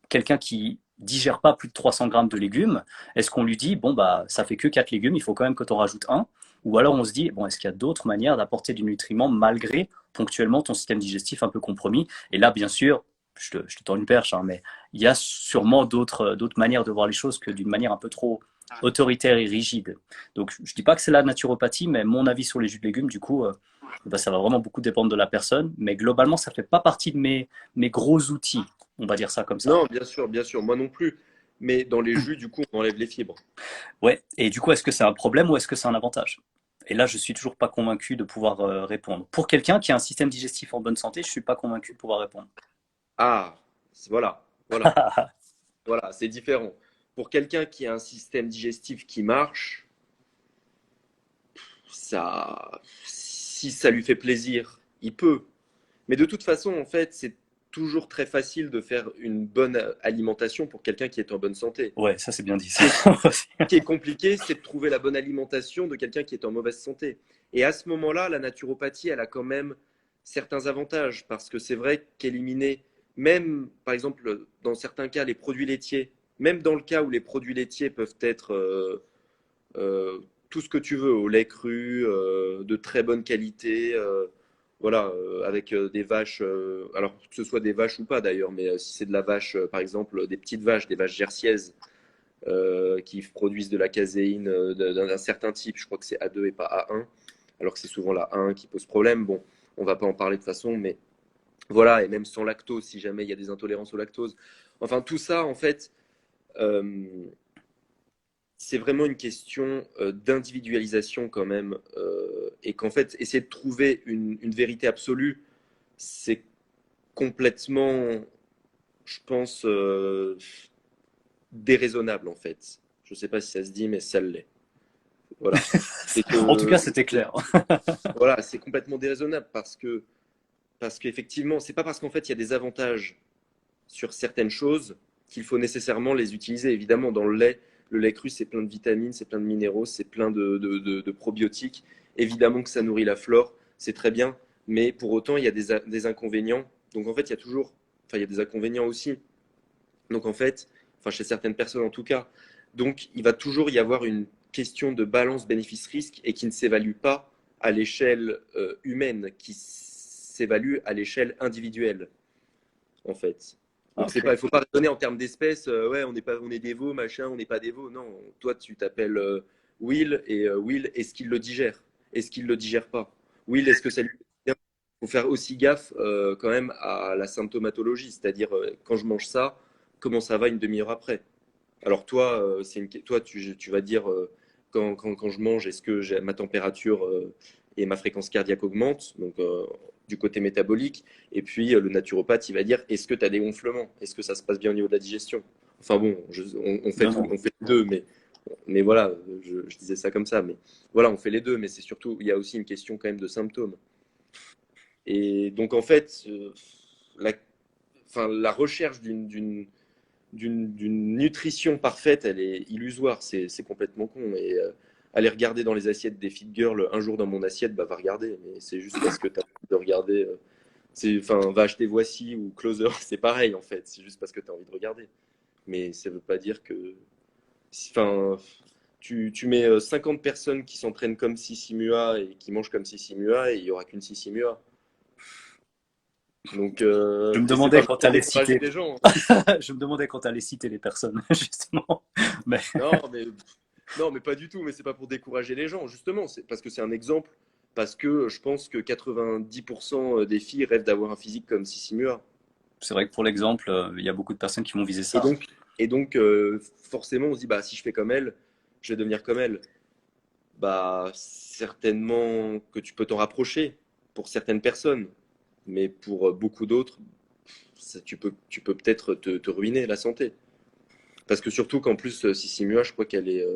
quelqu'un qui digère pas plus de 300 grammes de légumes, est-ce qu'on lui dit, bon, bah, ça fait que 4 légumes, il faut quand même que tu en rajoutes un? Ou alors on se dit, bon, est-ce qu'il y a d'autres manières d'apporter du nutriment malgré ponctuellement ton système digestif un peu compromis? Et là, bien sûr, je te tends une perche, hein, mais il y a sûrement d'autres manières de voir les choses que d'une manière un peu trop autoritaire et rigide. Donc, je ne dis pas que c'est la naturopathie, mais mon avis sur les jus de légumes, du coup, bah, ça va vraiment beaucoup dépendre de la personne. Mais globalement, ça ne fait pas partie de mes gros outils, on va dire ça comme ça. Non, bien sûr, moi non plus. Mais dans les jus, du coup, on enlève les fibres. Ouais, et du coup, est-ce que c'est un problème ou est-ce que c'est un avantage? Et là, je suis toujours pas convaincu de pouvoir répondre. Pour quelqu'un qui a un système digestif en bonne santé, je suis pas convaincu de pouvoir répondre. Ah, voilà, voilà, voilà, c'est différent. Pour quelqu'un qui a un système digestif qui marche, ça, si ça lui fait plaisir, il peut. Mais de toute façon, en fait, c'est toujours très facile de faire une bonne alimentation pour quelqu'un qui est en bonne santé. Ouais, ça c'est bien dit Ce ça. qui est, ce qui est compliqué, c'est de trouver la bonne alimentation de quelqu'un qui est en mauvaise santé. Et à ce moment-là, la naturopathie, elle a quand même certains avantages, parce que c'est vrai qu'éliminer, même par exemple dans certains cas, les produits laitiers, même dans le cas où les produits laitiers peuvent être euh, tout ce que tu veux, au lait cru, de très bonne qualité, voilà, avec des vaches, alors que ce soit des vaches ou pas d'ailleurs, mais si c'est de la vache, par exemple, des petites vaches, des vaches jersiaises, qui produisent de la caséine d'un certain type. Je crois que c'est A2 et pas A1, alors que c'est souvent la A1 qui pose problème. Bon, on va pas en parler de toute façon, mais voilà, et même sans lactose, si jamais il y a des intolérances au lactose. Enfin, tout ça, en fait, euh, c'est vraiment une question d'individualisation quand même, et qu'en fait, essayer de trouver une vérité absolue, c'est complètement, je pense, déraisonnable en fait. Je ne sais pas si ça se dit, mais ça l'est. Voilà. C'est En tout cas, que c'était clair. voilà, c'est complètement déraisonnable parce qu'effectivement, c'est pas parce qu'en fait il y a des avantages sur certaines choses qu'il faut nécessairement les utiliser. Évidemment, dans le lait cru, c'est plein de vitamines, c'est plein de minéraux, c'est plein de probiotiques. Évidemment que ça nourrit la flore, c'est très bien, mais pour autant, il y a des inconvénients. Donc en fait, il y a toujours, enfin, il y a des inconvénients aussi. Donc en fait, enfin chez certaines personnes en tout cas, donc il va toujours y avoir une question de balance bénéfice-risque et qui ne s'évalue pas à l'échelle humaine, qui s'évalue à l'échelle individuelle en fait. Donc c'est Ok. pas, il faut pas raisonner en termes d'espèces. Ouais, on n'est pas, on est des veaux, machin, on n'est pas des veaux. Non, toi tu t'appelles Will et Will, est-ce qu'il le digère? Est-ce qu'il le digère pas? Will, est-ce que ça lui fait bien? Faut faire aussi gaffe quand même à la symptomatologie, c'est-à-dire quand je mange ça, comment ça va une demi-heure après? Alors toi, toi tu vas dire quand je mange, est-ce que ma température et ma fréquence cardiaque augmentent, donc du côté métabolique, et puis le naturopathe, il va dire, est-ce que tu as des gonflements? Est-ce que ça se passe bien au niveau de la digestion? Enfin bon, on fait Non, non. on fait les deux, mais voilà, je disais ça comme ça, mais voilà, on fait les deux, mais c'est surtout, il y a aussi une question quand même de symptômes. Et donc en fait, la, enfin, la recherche d'une nutrition parfaite, elle est illusoire, c'est complètement con. Et aller regarder dans les assiettes des fit girls un jour dans mon assiette, bah va regarder, mais c'est juste parce que tu as envie de regarder. Enfin, va acheter Voici ou Closer, c'est pareil en fait, c'est juste parce que tu as envie de regarder. Mais ça veut pas dire que. Enfin, tu mets 50 personnes qui s'entraînent comme Sissi Mua et qui mangent comme Sissi Mua et il y aura qu'une Sissi Mua. Donc, Je me et c'est demandais pas quand tu pour allais décourager citer. les gens. Je me demandais quand tu allais citer les personnes, justement. Mais Non, mais non, mais pas du tout. Mais c'est pas pour décourager les gens, justement. C'est parce que c'est un exemple. Parce que je pense que 90% des filles rêvent d'avoir un physique comme Sissi Mua. c'est vrai que pour l'exemple, il y a beaucoup de personnes qui vont viser Et ça. donc, forcément, on se dit, bah, si je fais comme elle, je vais devenir comme elle. Bah, certainement que tu peux t'en rapprocher pour certaines personnes. Mais pour beaucoup d'autres, tu peux peut-être te ruiner la santé. Parce que surtout qu'en plus, Sissi Mua, je crois qu'elle est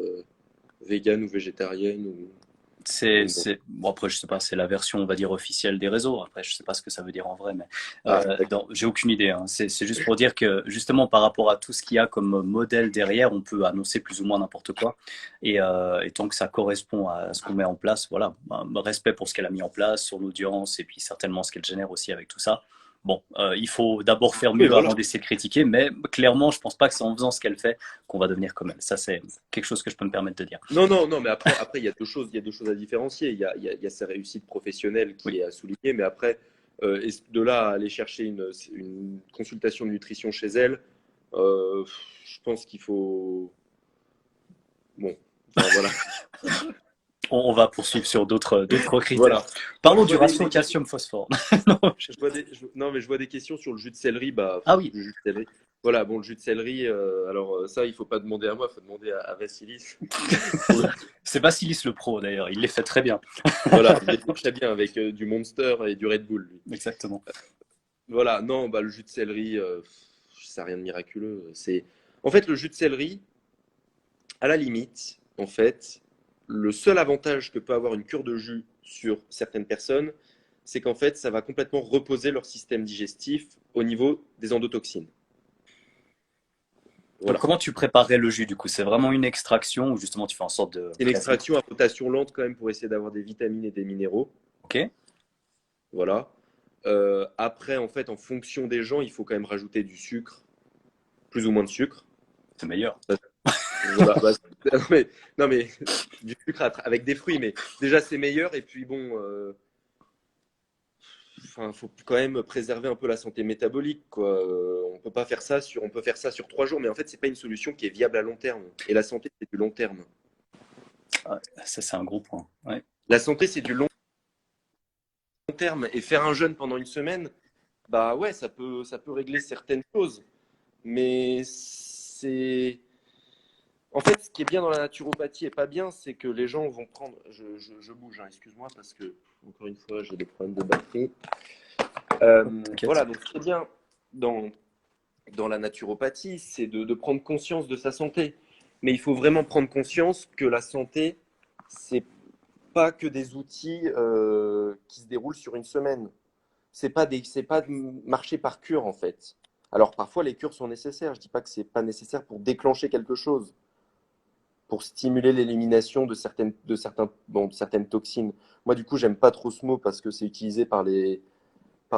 vegan ou végétarienne ou non. Bon, après, je sais pas, c'est la version, on va dire, officielle des réseaux. Après, je sais pas ce que ça veut dire en vrai, mais Ah, d'accord. j'ai aucune idée, hein. C'est juste pour dire que, justement, par rapport à tout ce qu'il y a comme modèle derrière, on peut annoncer plus ou moins n'importe quoi. Et tant que ça correspond à ce qu'on met en place, voilà, respect pour ce qu'elle a mis en place, son audience, et puis certainement ce qu'elle génère aussi avec tout ça. Bon, il faut d'abord faire Oui, mieux voilà. avant d'essayer de critiquer, mais clairement, je pense pas que c'est en faisant ce qu'elle fait qu'on va devenir comme elle. Ça, c'est quelque chose que je peux me permettre de dire. Non, non, non, mais après, il y a deux choses à différencier. Il y a sa réussite professionnelle Oui. qui est à souligner, mais après, de là à aller chercher une consultation de nutrition chez elle, euh, je pense qu'il faut. Bon, enfin voilà. On va poursuivre sur d'autres critères. Voilà. Moi, Parlons du ratio calcium-phosphore. Non, non, mais je vois des questions sur le jus de céleri. Bah, ah oui, le jus de céleri. Voilà, bon, le jus de céleri, alors ça, il faut pas demander à moi, il faut demander à Vassilis. c'est Basilis le pro d'ailleurs, il les fait très bien. Voilà, il est très bien avec du Monster et du Red Bull, lui. Exactement. Voilà, non, bah, le jus de céleri, ça n'a rien de miraculeux. En fait, le jus de céleri, à la limite, en fait, le seul avantage que peut avoir une cure de jus sur certaines personnes, c'est qu'en fait, ça va complètement reposer leur système digestif au niveau des endotoxines. Donc Voilà. comment tu préparerais le jus du coup? C'est vraiment une extraction ou justement tu fais en sorte de C'est une réduire? extraction à rotation lente quand même pour essayer d'avoir des vitamines et des minéraux. Ok, Voilà. Après, en fait, en fonction des gens, il faut quand même rajouter du sucre, plus ou moins de sucre. c'est meilleur. Voilà, bah, non, mais du sucre avec des fruits, mais déjà c'est meilleur. Et puis bon, enfin, faut quand même préserver un peu la santé métabolique, quoi. On peut faire ça sur 3 jours, mais en fait, c'est pas une solution qui est viable à long terme. Et la santé, c'est du long terme. Ah, ça c'est un gros point. Ouais. La santé, c'est du long terme. Et faire un jeûne pendant une semaine, bah ouais, ça peut régler certaines choses. Mais c'est En fait, ce qui est bien dans la naturopathie et pas bien, c'est que les gens vont prendre. Je bouge, hein, excuse-moi, parce que, encore une fois, j'ai des problèmes de batterie. T'inquiète. Voilà, donc ce qui est bien dans, dans la naturopathie, c'est de prendre conscience de sa santé. Mais il faut vraiment prendre conscience que la santé, c'est pas que des outils qui se déroulent sur une semaine. C'est pas de marcher par cure, en fait. Alors, parfois, les cures sont nécessaires. Je dis pas que c'est pas nécessaire pour déclencher quelque chose, pour stimuler l'élimination de certaines toxines. Moi, du coup, j'aime pas trop ce mot parce que c'est utilisé par les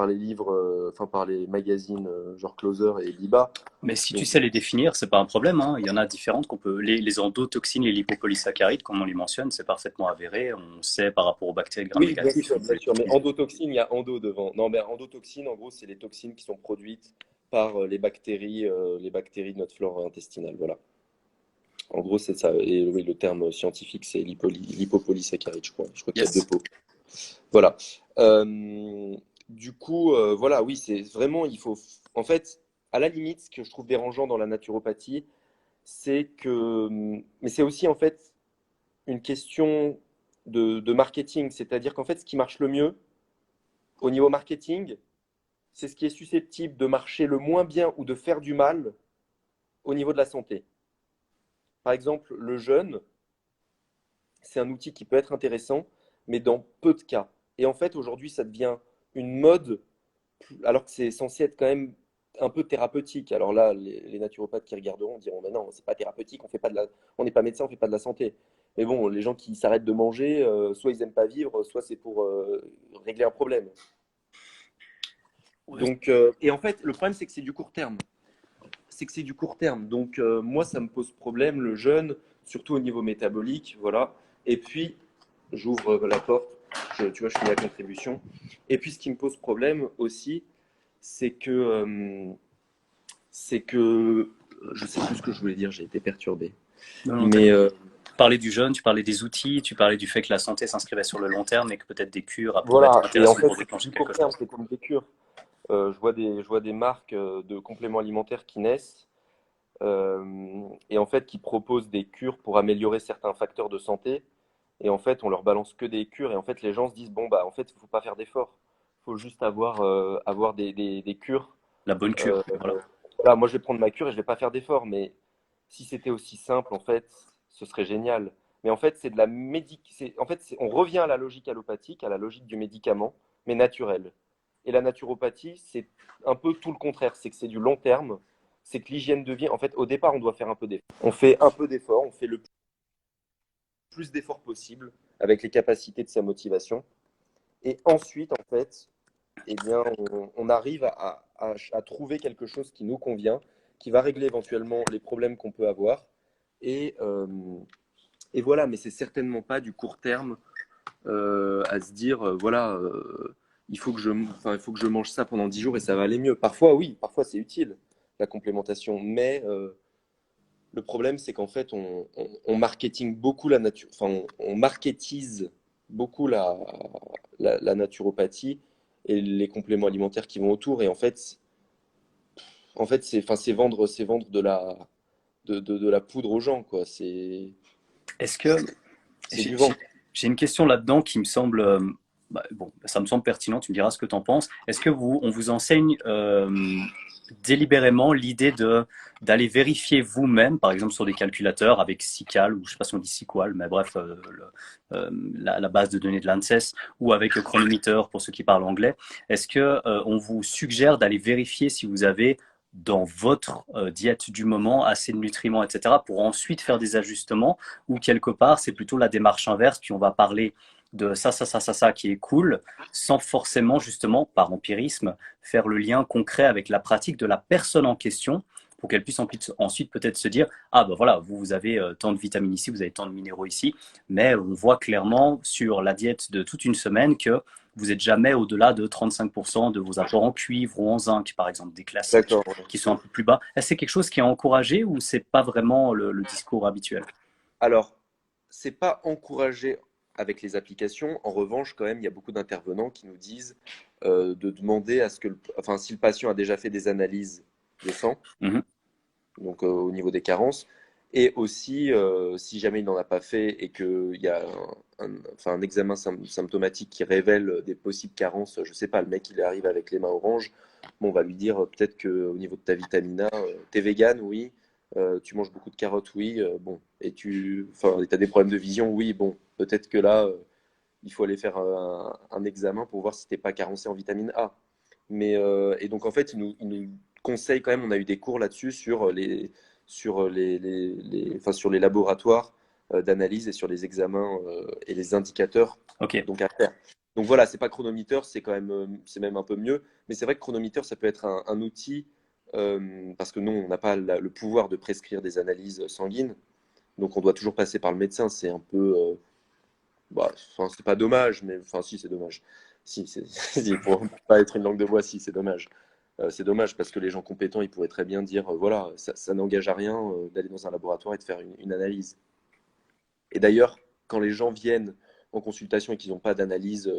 livres, enfin par les magazines genre Closer et Liba. Mais si tu Donc, sais les définir, c'est pas un problème, hein. Il y en a différentes qu'on peut. Les endotoxines, les lipopolysaccharides, comme on les mentionne, c'est parfaitement avéré. On sait par rapport aux bactéries oui, gram-négatifs qu'on peut bien les sûr. Mais utiliser. endotoxine, il y a endo devant. Non, mais endotoxine, en gros, c'est les toxines qui sont produites par les bactéries de notre flore intestinale. Voilà. En gros, c'est ça. Et oui, le terme scientifique, c'est lipopolysaccharide, je crois. Je crois qu'il y a deux Yes. pots. Voilà. Du coup, voilà, oui, c'est vraiment, il faut, en fait, à la limite, ce que je trouve dérangeant dans la naturopathie, c'est que, mais c'est aussi en fait une question de marketing, c'est-à-dire qu'en fait, ce qui marche le mieux au niveau marketing, c'est ce qui est susceptible de marcher le moins bien ou de faire du mal au niveau de la santé. Par exemple, le jeûne, c'est un outil qui peut être intéressant, mais dans peu de cas. Et en fait, aujourd'hui, ça devient une mode alors que c'est censé être quand même un peu thérapeutique. Alors là, les naturopathes qui regarderont diront, mais non, c'est pas thérapeutique, on n'est pas médecin, on fait pas de la santé. Mais bon, les gens qui s'arrêtent de manger, soit ils aiment pas vivre, soit c'est pour régler un problème. Donc, et en fait, le problème, c'est que c'est du court terme. C'est que c'est du court terme. Donc, moi, ça me pose problème, le jeûne, surtout au niveau métabolique, voilà. Et puis, j'ouvre la porte, tu vois, je fais la contribution. Et puis, ce qui me pose problème aussi, c'est que c'est que je sais plus ce que je voulais dire, j'ai été perturbé. Non, non, Mais tu parlais du jeûne, tu parlais des outils, tu parlais du fait que la santé s'inscrivait sur le long terme et que peut-être des cures pourraient être voilà, et en intéressantes fait, pour c'est que déclencher du court quelque terme, chose. c'est comme des cures. Je vois des marques de compléments alimentaires qui naissent et en fait qui proposent des cures pour améliorer certains facteurs de santé. Et en fait, on leur balance que des cures et en fait, les gens se disent bon bah en fait, il faut pas faire d'efforts, il faut juste avoir des cures. La bonne Euh, cure, voilà. voilà, moi je vais prendre ma cure et je vais pas faire d'efforts, mais si c'était aussi simple, en fait, ce serait génial. Mais en fait, c'est de la en fait, on revient à la logique allopathique, à la logique du médicament, mais naturel. Et la naturopathie, c'est un peu tout le contraire, c'est que c'est du long terme, c'est que l'hygiène de vie, en fait, au départ, on doit faire un peu d'effort. On fait un peu d'effort, on fait le plus d'efforts possible avec les capacités de sa motivation. Et ensuite, en fait, eh bien, on arrive à trouver quelque chose qui nous convient, qui va régler éventuellement les problèmes qu'on peut avoir. Et, euh, et voilà, mais c'est certainement pas du court terme à se dire, voilà, il faut que je mange ça pendant 10 jours et ça va aller mieux. Parfois, oui, parfois c'est utile, la complémentation. Mais le problème, c'est qu'en fait, on marketing beaucoup la nature, enfin, on marketise beaucoup la naturopathie et les compléments alimentaires qui vont autour. Et en fait, c'est vendre de la poudre aux gens, quoi. Est-ce que C'est j'ai du j'ai- vent. j'ai une question là-dedans qui me semble, bon, ça me semble pertinent, tu me diras ce que tu en penses. Est-ce que on vous enseigne délibérément l'idée d'aller vérifier vous-même, par exemple sur des calculateurs avec SICAL, ou je sais pas si on dit SQL, mais bref, la base de données de l'ANSES, ou avec le chronometer pour ceux qui parlent anglais. Est-ce que on vous suggère d'aller vérifier si vous avez dans votre diète du moment assez de nutriments, etc., pour ensuite faire des ajustements, ou quelque part c'est plutôt la démarche inverse, puis on va parler de ça qui est cool, sans forcément justement, par empirisme, faire le lien concret avec la pratique de la personne en question pour qu'elle puisse ensuite peut-être se dire, ah ben voilà, vous avez tant de vitamines ici, vous avez tant de minéraux ici, mais on voit clairement sur la diète de toute une semaine que vous n'êtes jamais au-delà de 35% de vos apports en cuivre ou en zinc, par exemple, des classiques D'accord. qui sont un peu plus bas. Est-ce que c'est quelque chose qui est encouragé ou c'est pas vraiment le discours habituel? Alors, c'est pas encouragé avec les applications. En revanche, quand même, il y a beaucoup d'intervenants qui nous disent de demander à ce que, enfin, si le patient a déjà fait des analyses de sang, Mhm. donc au niveau des carences, et aussi si jamais il n'en a pas fait et qu'il y a enfin, un examen symptomatique qui révèle des possibles carences, je sais pas, le mec il arrive avec les mains oranges, bon, on va lui dire peut-être qu'au niveau de ta vitamine A, t'es vegan, oui, tu manges beaucoup de carottes, oui, bon, et enfin, t'as des problèmes de vision, oui, bon, peut-être que là, il faut aller faire un examen pour voir si t'es pas carencé en vitamine A. Mais, et donc en fait, il nous conseille quand même, on a eu des cours là-dessus enfin, sur les laboratoires d'analyse et sur les examens et les indicateurs Ok, donc à faire. Donc voilà, c'est pas chronomètre, c'est quand même, c'est même un peu mieux. Mais c'est vrai que chronomètre, ça peut être un outil parce que nous, on n'a pas le pouvoir de prescrire des analyses sanguines. Donc on doit toujours passer par le médecin. C'est un peu, bah, enfin, c'est pas dommage, mais enfin, si, c'est dommage. Si, pour pas être une langue de bois, si, c'est dommage. C'est dommage parce que les gens compétents, ils pourraient très bien dire, voilà, ça n'engage à rien d'aller dans un laboratoire et de faire une analyse. Et d'ailleurs, quand les gens viennent en consultation et qu'ils n'ont pas d'analyse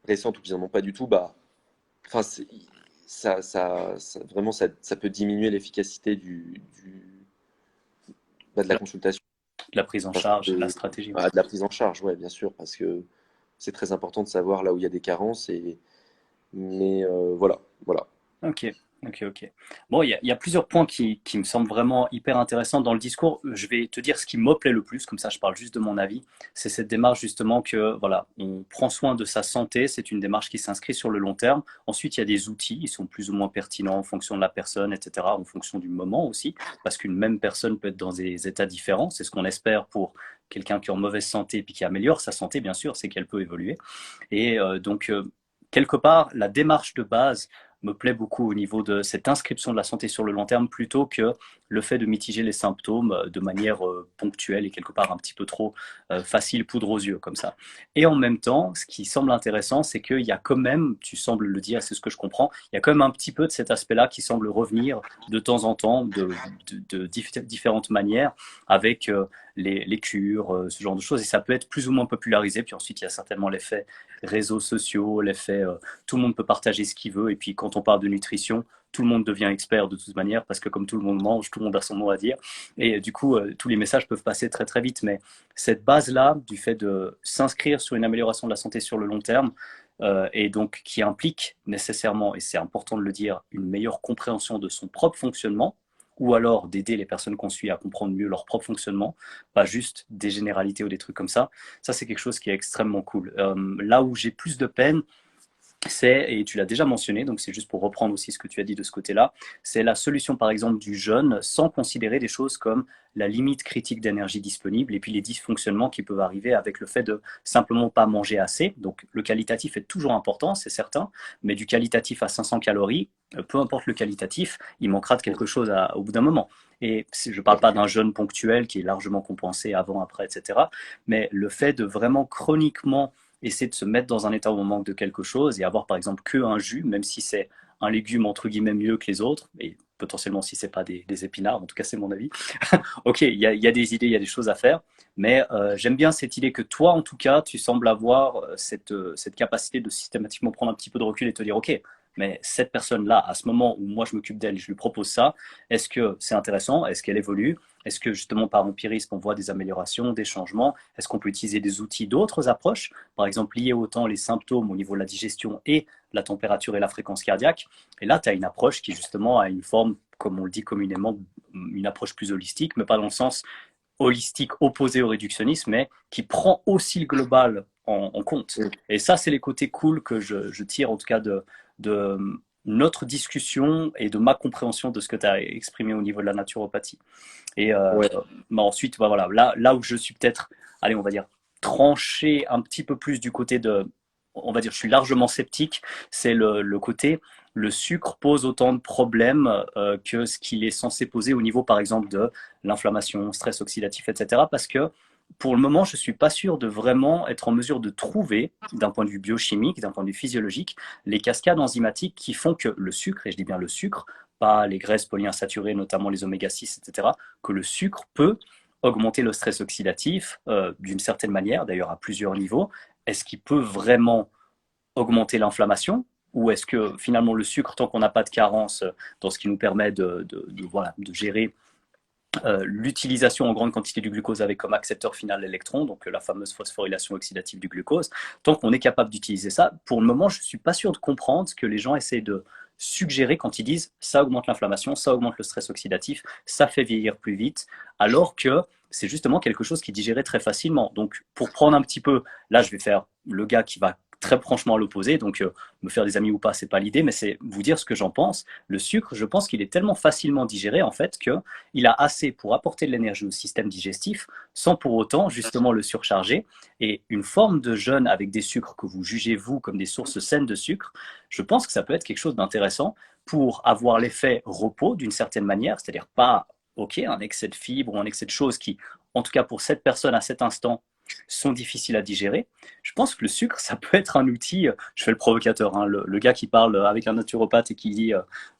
récente ou qu'ils n'en ont pas du tout, bah, enfin, vraiment, ça peut diminuer l'efficacité de la la, consultation. la prise en Parce charge et de la que, stratégie. de la prise en charge, ouais, bien sûr, parce que c'est très important de savoir là où il y a des carences. Mais voilà, voilà. Ok, ok. Bon, il y a plusieurs points qui me semblent vraiment hyper intéressants dans le discours. Je vais te dire ce qui me plaît le plus, comme ça je parle juste de mon avis. C'est cette démarche justement que, voilà, on prend soin de sa santé, c'est une démarche qui s'inscrit sur le long terme. Ensuite, il y a des outils, ils sont plus ou moins pertinents en fonction de la personne, etc., en fonction du moment aussi, parce qu'une même personne peut être dans des états différents. C'est ce qu'on espère pour quelqu'un qui est en mauvaise santé puis qui améliore sa santé, bien sûr, c'est qu'elle peut évoluer. Et quelque part, la démarche de base me plaît beaucoup au niveau de cette inscription de la santé sur le long terme plutôt que le fait de mitiger les symptômes de manière ponctuelle et quelque part un petit peu trop facile, poudre aux yeux comme ça. Et en même temps, ce qui semble intéressant, c'est qu'il y a quand même, tu sembles le dire, c'est ce que je comprends, il y a quand même un petit peu de cet aspect-là qui semble revenir de temps en temps de différentes manières avec les cures, ce genre de choses. Et ça peut être plus ou moins popularisé. Puis ensuite, il y a certainement l'effet réseaux sociaux, l'effet tout le monde peut partager ce qu'il veut. Et puis quand on parle de nutrition, tout le monde devient expert de toute manière parce que comme tout le monde mange, tout le monde a son mot à dire. Et du coup, tous les messages peuvent passer très très vite. Mais cette base-là, du fait de s'inscrire sur une amélioration de la santé sur le long terme, et donc qui implique nécessairement, et c'est important de le dire, une meilleure compréhension de son propre fonctionnement, ou alors d'aider les personnes qu'on suit à comprendre mieux leur propre fonctionnement, pas juste des généralités ou des trucs comme ça. Ça, c'est quelque chose qui est extrêmement cool. Là où j'ai plus de peine, c'est, et tu l'as déjà mentionné, donc c'est juste pour reprendre aussi ce que tu as dit de ce côté-là, c'est la solution par exemple du jeûne sans considérer des choses comme la limite critique d'énergie disponible et puis les dysfonctionnements qui peuvent arriver avec le fait de simplement pas manger assez. Donc le qualitatif est toujours important, c'est certain, mais du qualitatif à 500 calories, peu importe le qualitatif, il manquera de quelque chose au bout d'un moment. Et je ne parle pas d'un jeûne ponctuel qui est largement compensé avant, après, etc. Mais le fait de vraiment chroniquement essayer de se mettre dans un état où on manque de quelque chose et avoir par exemple que un jus, même si c'est un légume entre guillemets mieux que les autres, et potentiellement si c'est pas des épinards, en tout cas c'est mon avis. Ok, il y a des idées, il y a des choses à faire, mais j'aime bien cette idée que toi en tout cas, tu sembles avoir cette capacité de systématiquement prendre un petit peu de recul et te dire ok, mais cette personne-là, à ce moment où moi je m'occupe d'elle, je lui propose ça, est-ce que c'est intéressant? Est-ce qu'elle évolue? Est-ce que justement par empirisme on voit des améliorations, des changements? Est-ce qu'on peut utiliser des outils, d'autres approches, par exemple lier autant les symptômes au niveau de la digestion et la température et la fréquence cardiaque? Et là, tu as une approche qui justement a une forme, comme on le dit communément, une approche plus holistique, mais pas dans le sens holistique opposé au réductionnisme, mais qui prend aussi le global en compte. Et ça, c'est les côtés cool que je tire en tout cas de notre discussion et de ma compréhension de ce que tu as exprimé au niveau de la naturopathie. Et Ouais, bah ensuite, bah voilà, là où je suis peut-être, allez, on va dire, tranché un petit peu plus du côté de, on va dire, je suis largement sceptique, c'est le côté, le sucre pose autant de problèmes que ce qu'il est censé poser au niveau, par exemple, de l'inflammation, stress oxydatif, etc. Parce que pour le moment, je ne suis pas sûr de vraiment être en mesure de trouver, d'un point de vue biochimique, d'un point de vue physiologique, les cascades enzymatiques qui font que le sucre, et je dis bien le sucre, pas les graisses polyinsaturées, notamment les oméga 6, etc., que le sucre peut augmenter le stress oxydatif d'une certaine manière, d'ailleurs à plusieurs niveaux. Est-ce qu'il peut vraiment augmenter l'inflammation ou est-ce que finalement le sucre, tant qu'on n'a pas de carence dans ce qui nous permet voilà, de gérer l'utilisation en grande quantité du glucose avec comme accepteur final l'électron, donc la fameuse phosphorylation oxydative du glucose, tant qu'on est capable d'utiliser ça, pour le moment, je ne suis pas sûr de comprendre ce que les gens essaient de suggérer quand ils disent ça augmente l'inflammation, ça augmente le stress oxydatif, ça fait vieillir plus vite, alors que c'est justement quelque chose qui est digéré très facilement. Donc, pour prendre un petit peu, là, je vais faire le gars qui va très franchement à l'opposé, donc me faire des amis ou pas, c'est pas l'idée, mais c'est vous dire ce que j'en pense. Le sucre, je pense qu'il est tellement facilement digéré en fait que il a assez pour apporter de l'énergie au système digestif sans pour autant justement le surcharger. Et une forme de jeûne avec des sucres que vous jugez vous comme des sources saines de sucre, je pense que ça peut être quelque chose d'intéressant pour avoir l'effet repos d'une certaine manière, c'est-à-dire pas ok un excès de fibres ou un excès de choses qui, en tout cas pour cette personne à cet instant, sont difficiles à digérer. Je pense que le sucre, ça peut être un outil, je fais le provocateur, hein, le gars qui parle avec un naturopathe et qui dit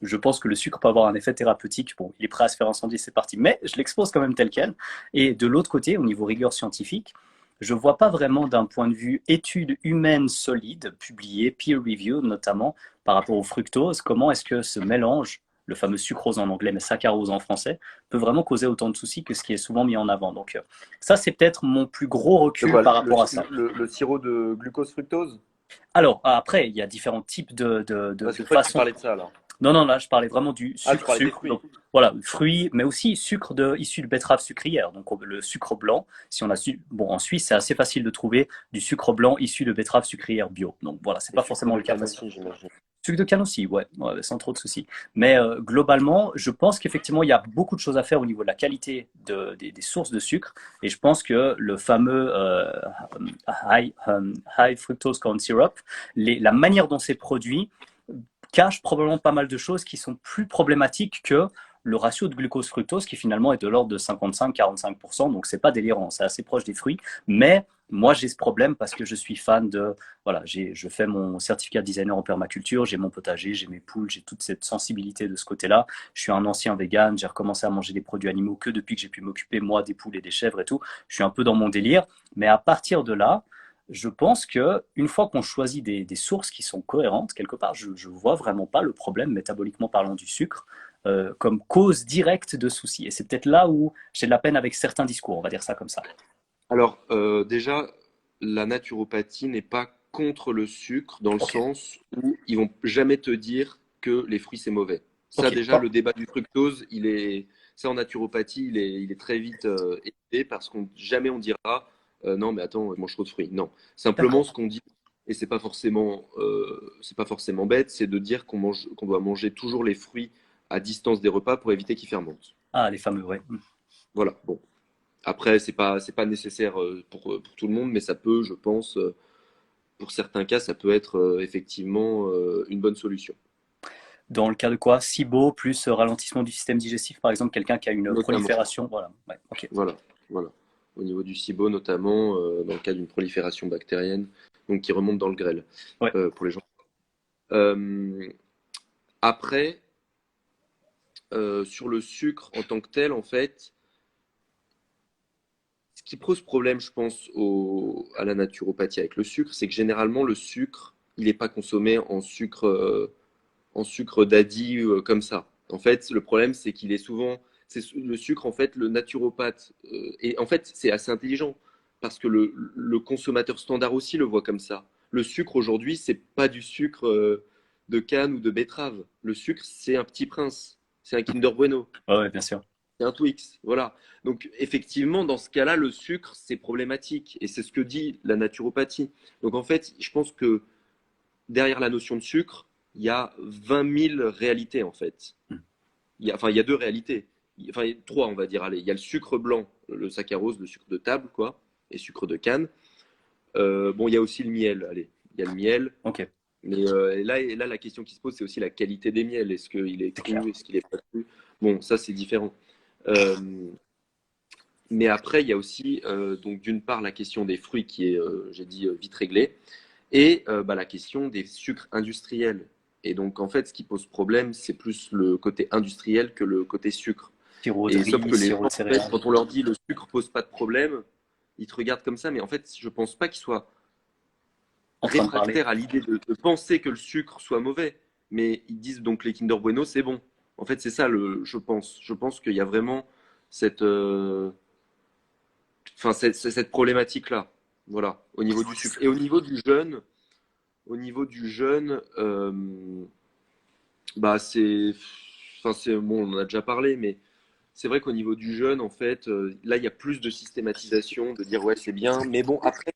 je pense que le sucre peut avoir un effet thérapeutique, bon, il est prêt à se faire incendier, c'est parti, mais je l'expose quand même tel quel. Et de l'autre côté, au niveau rigueur scientifique, je ne vois pas vraiment d'un point de vue études humaines solides, publiées, peer review notamment, par rapport au fructose, comment est-ce que ce mélange, le fameux sucrose en anglais, mais saccharose en français, peut vraiment causer autant de soucis que ce qui est souvent mis en avant. Donc ça, c'est peut-être mon plus gros de recul quoi? par rapport à ça. Le sirop de glucose fructose? Alors, après, il y a différents types Parce que de je crois que tu façons. parlais de ça, là. Non, non, là, je parlais vraiment du Ah, tu parlais des sucre-sucre. fruits. Donc, voilà, fruits, mais aussi sucre issu de betterave sucrière. Donc, le sucre blanc, si on a bon, en Suisse, c'est assez facile de trouver du sucre blanc issu de betterave sucrière bio. Donc, voilà, c'est Et pas sucre forcément de le cas canne facile. aussi, j'imagine. Sucre de canne aussi, ouais, ouais, sans trop de soucis. Mais globalement, je pense qu'effectivement, il y a beaucoup de choses à faire au niveau de la qualité des sources de sucre. Et je pense que le fameux high fructose corn syrup, la manière dont c'est produit, cache probablement pas mal de choses qui sont plus problématiques que le ratio de glucose-fructose qui finalement est de l'ordre de 55-45%, donc c'est pas délirant, c'est assez proche des fruits, mais moi j'ai ce problème parce que je suis fan de, voilà, je fais mon certificat de designer en permaculture, j'ai mon potager, j'ai mes poules, j'ai toute cette sensibilité de ce côté-là, je suis un ancien vegan, j'ai recommencé à manger des produits animaux que depuis que j'ai pu m'occuper moi des poules et des chèvres et tout, je suis un peu dans mon délire, mais à partir de là, je pense que une fois qu'on choisit des sources qui sont cohérentes, quelque part, je ne vois vraiment pas le problème, métaboliquement parlant, du sucre comme cause directe de soucis. Et c'est peut-être là où j'ai de la peine avec certains discours, on va dire ça comme ça. Alors, déjà, la naturopathie n'est pas contre le sucre dans le Ok, sens où ils vont jamais te dire que les fruits c'est mauvais. Ça, Ok. déjà, Bon. le débat du fructose, ça en naturopathie, il est très vite évité parce qu'on jamais on dira non, mais attends, je mange trop de fruits. Non, simplement D'accord. ce qu'on dit, et c'est pas forcément bête, c'est de dire qu'on doit manger toujours les fruits à distance des repas pour éviter qu'ils fermentent. Ah, les fameux, ouais. Voilà. Bon. Après, c'est pas nécessaire pour tout le monde, mais ça peut, je pense, pour certains cas, ça peut être effectivement une bonne solution, Dans le cas de quoi? SIBO plus ralentissement du système digestif, par exemple, quelqu'un qui a une notamment. prolifération. Voilà. Ouais, ok. Voilà, voilà. Au niveau du SIBO, notamment, dans le cas d'une prolifération bactérienne, donc qui remonte dans le grêle, Ouais. pour les gens. Euh, après, sur le sucre en tant que tel, en fait, ce qui pose problème, je pense, à la naturopathie avec le sucre, c'est que généralement, le sucre, il n'est pas consommé en sucre daddy comme ça. En fait, le problème, c'est qu'il est souvent, c'est le sucre, en fait, le naturopathe, et en fait, c'est assez intelligent parce que le consommateur standard aussi le voit comme ça. Le sucre aujourd'hui, c'est pas du sucre de canne ou de betterave. Le sucre, c'est un petit prince, c'est un Kinder Bueno, Ouais, ouais, bien sûr. c'est un Twix, voilà. Donc effectivement, dans ce cas-là, le sucre, c'est problématique et c'est ce que dit la naturopathie. Donc en fait, je pense que derrière la notion de sucre, il y a 20 000 réalités en fait. Hmm. Enfin, il y a deux réalités. Enfin, il y a trois, on va dire. Allez, il y a le sucre blanc, le saccharose, le sucre de table, quoi, et sucre de canne. Bon, il y a aussi le miel. Allez, il y a le miel. Ok, Mais et là, la question qui se pose, c'est aussi la qualité des miels. Est-ce qu'il est c'est cru? clair. Est-ce qu'il est pas cru? Bon, ça, c'est différent. Euh, mais après, il y a aussi, donc, d'une part, la question des fruits qui est, j'ai dit, vite réglée. Et bah, la question des sucres industriels. Et donc, en fait, ce qui pose problème, c'est plus le côté industriel que le côté sucre. Sirop de Et sauf riz, que les gens, sirop de en fait, céréales. quand on leur dit le sucre pose pas de problème, ils te regardent comme ça. Mais en fait, je pense pas qu'ils soient En train de parler. réfractaires à l'idée de penser que le sucre soit mauvais. Mais ils disent donc les Kinder Bueno, c'est bon. En fait, c'est ça, je pense. Je pense qu'il y a vraiment cette, cette problématique-là. Voilà, au niveau du sucre. Et au niveau du jeûne, bah c'est bon, on en a déjà parlé, mais c'est vrai qu'au niveau du jeûne, en fait, là, il y a plus de systématisation, de dire ouais, c'est bien, mais bon, après,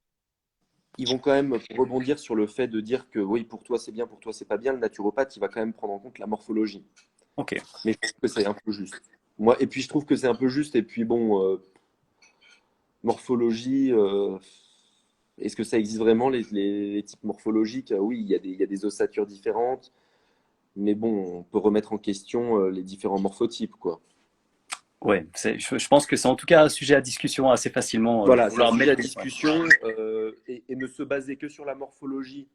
ils vont quand même rebondir sur le fait de dire que oui, pour toi c'est bien, pour toi c'est pas bien. Le naturopathe, il va quand même prendre en compte la morphologie. Ok. Mais je trouve que c'est un peu juste. Moi, et puis je trouve que c'est un peu juste, et puis bon, morphologie, est-ce que ça existe vraiment les types morphologiques? Oui, il y a des ossatures différentes. Mais bon, on peut remettre en question les différents morphotypes, quoi. Ouais, je pense que c'est en tout cas un sujet à discussion assez facilement. Voilà, c'est un Vouloir sujet mettre à des. Ouais. discussion et ne se baser que sur la morphologie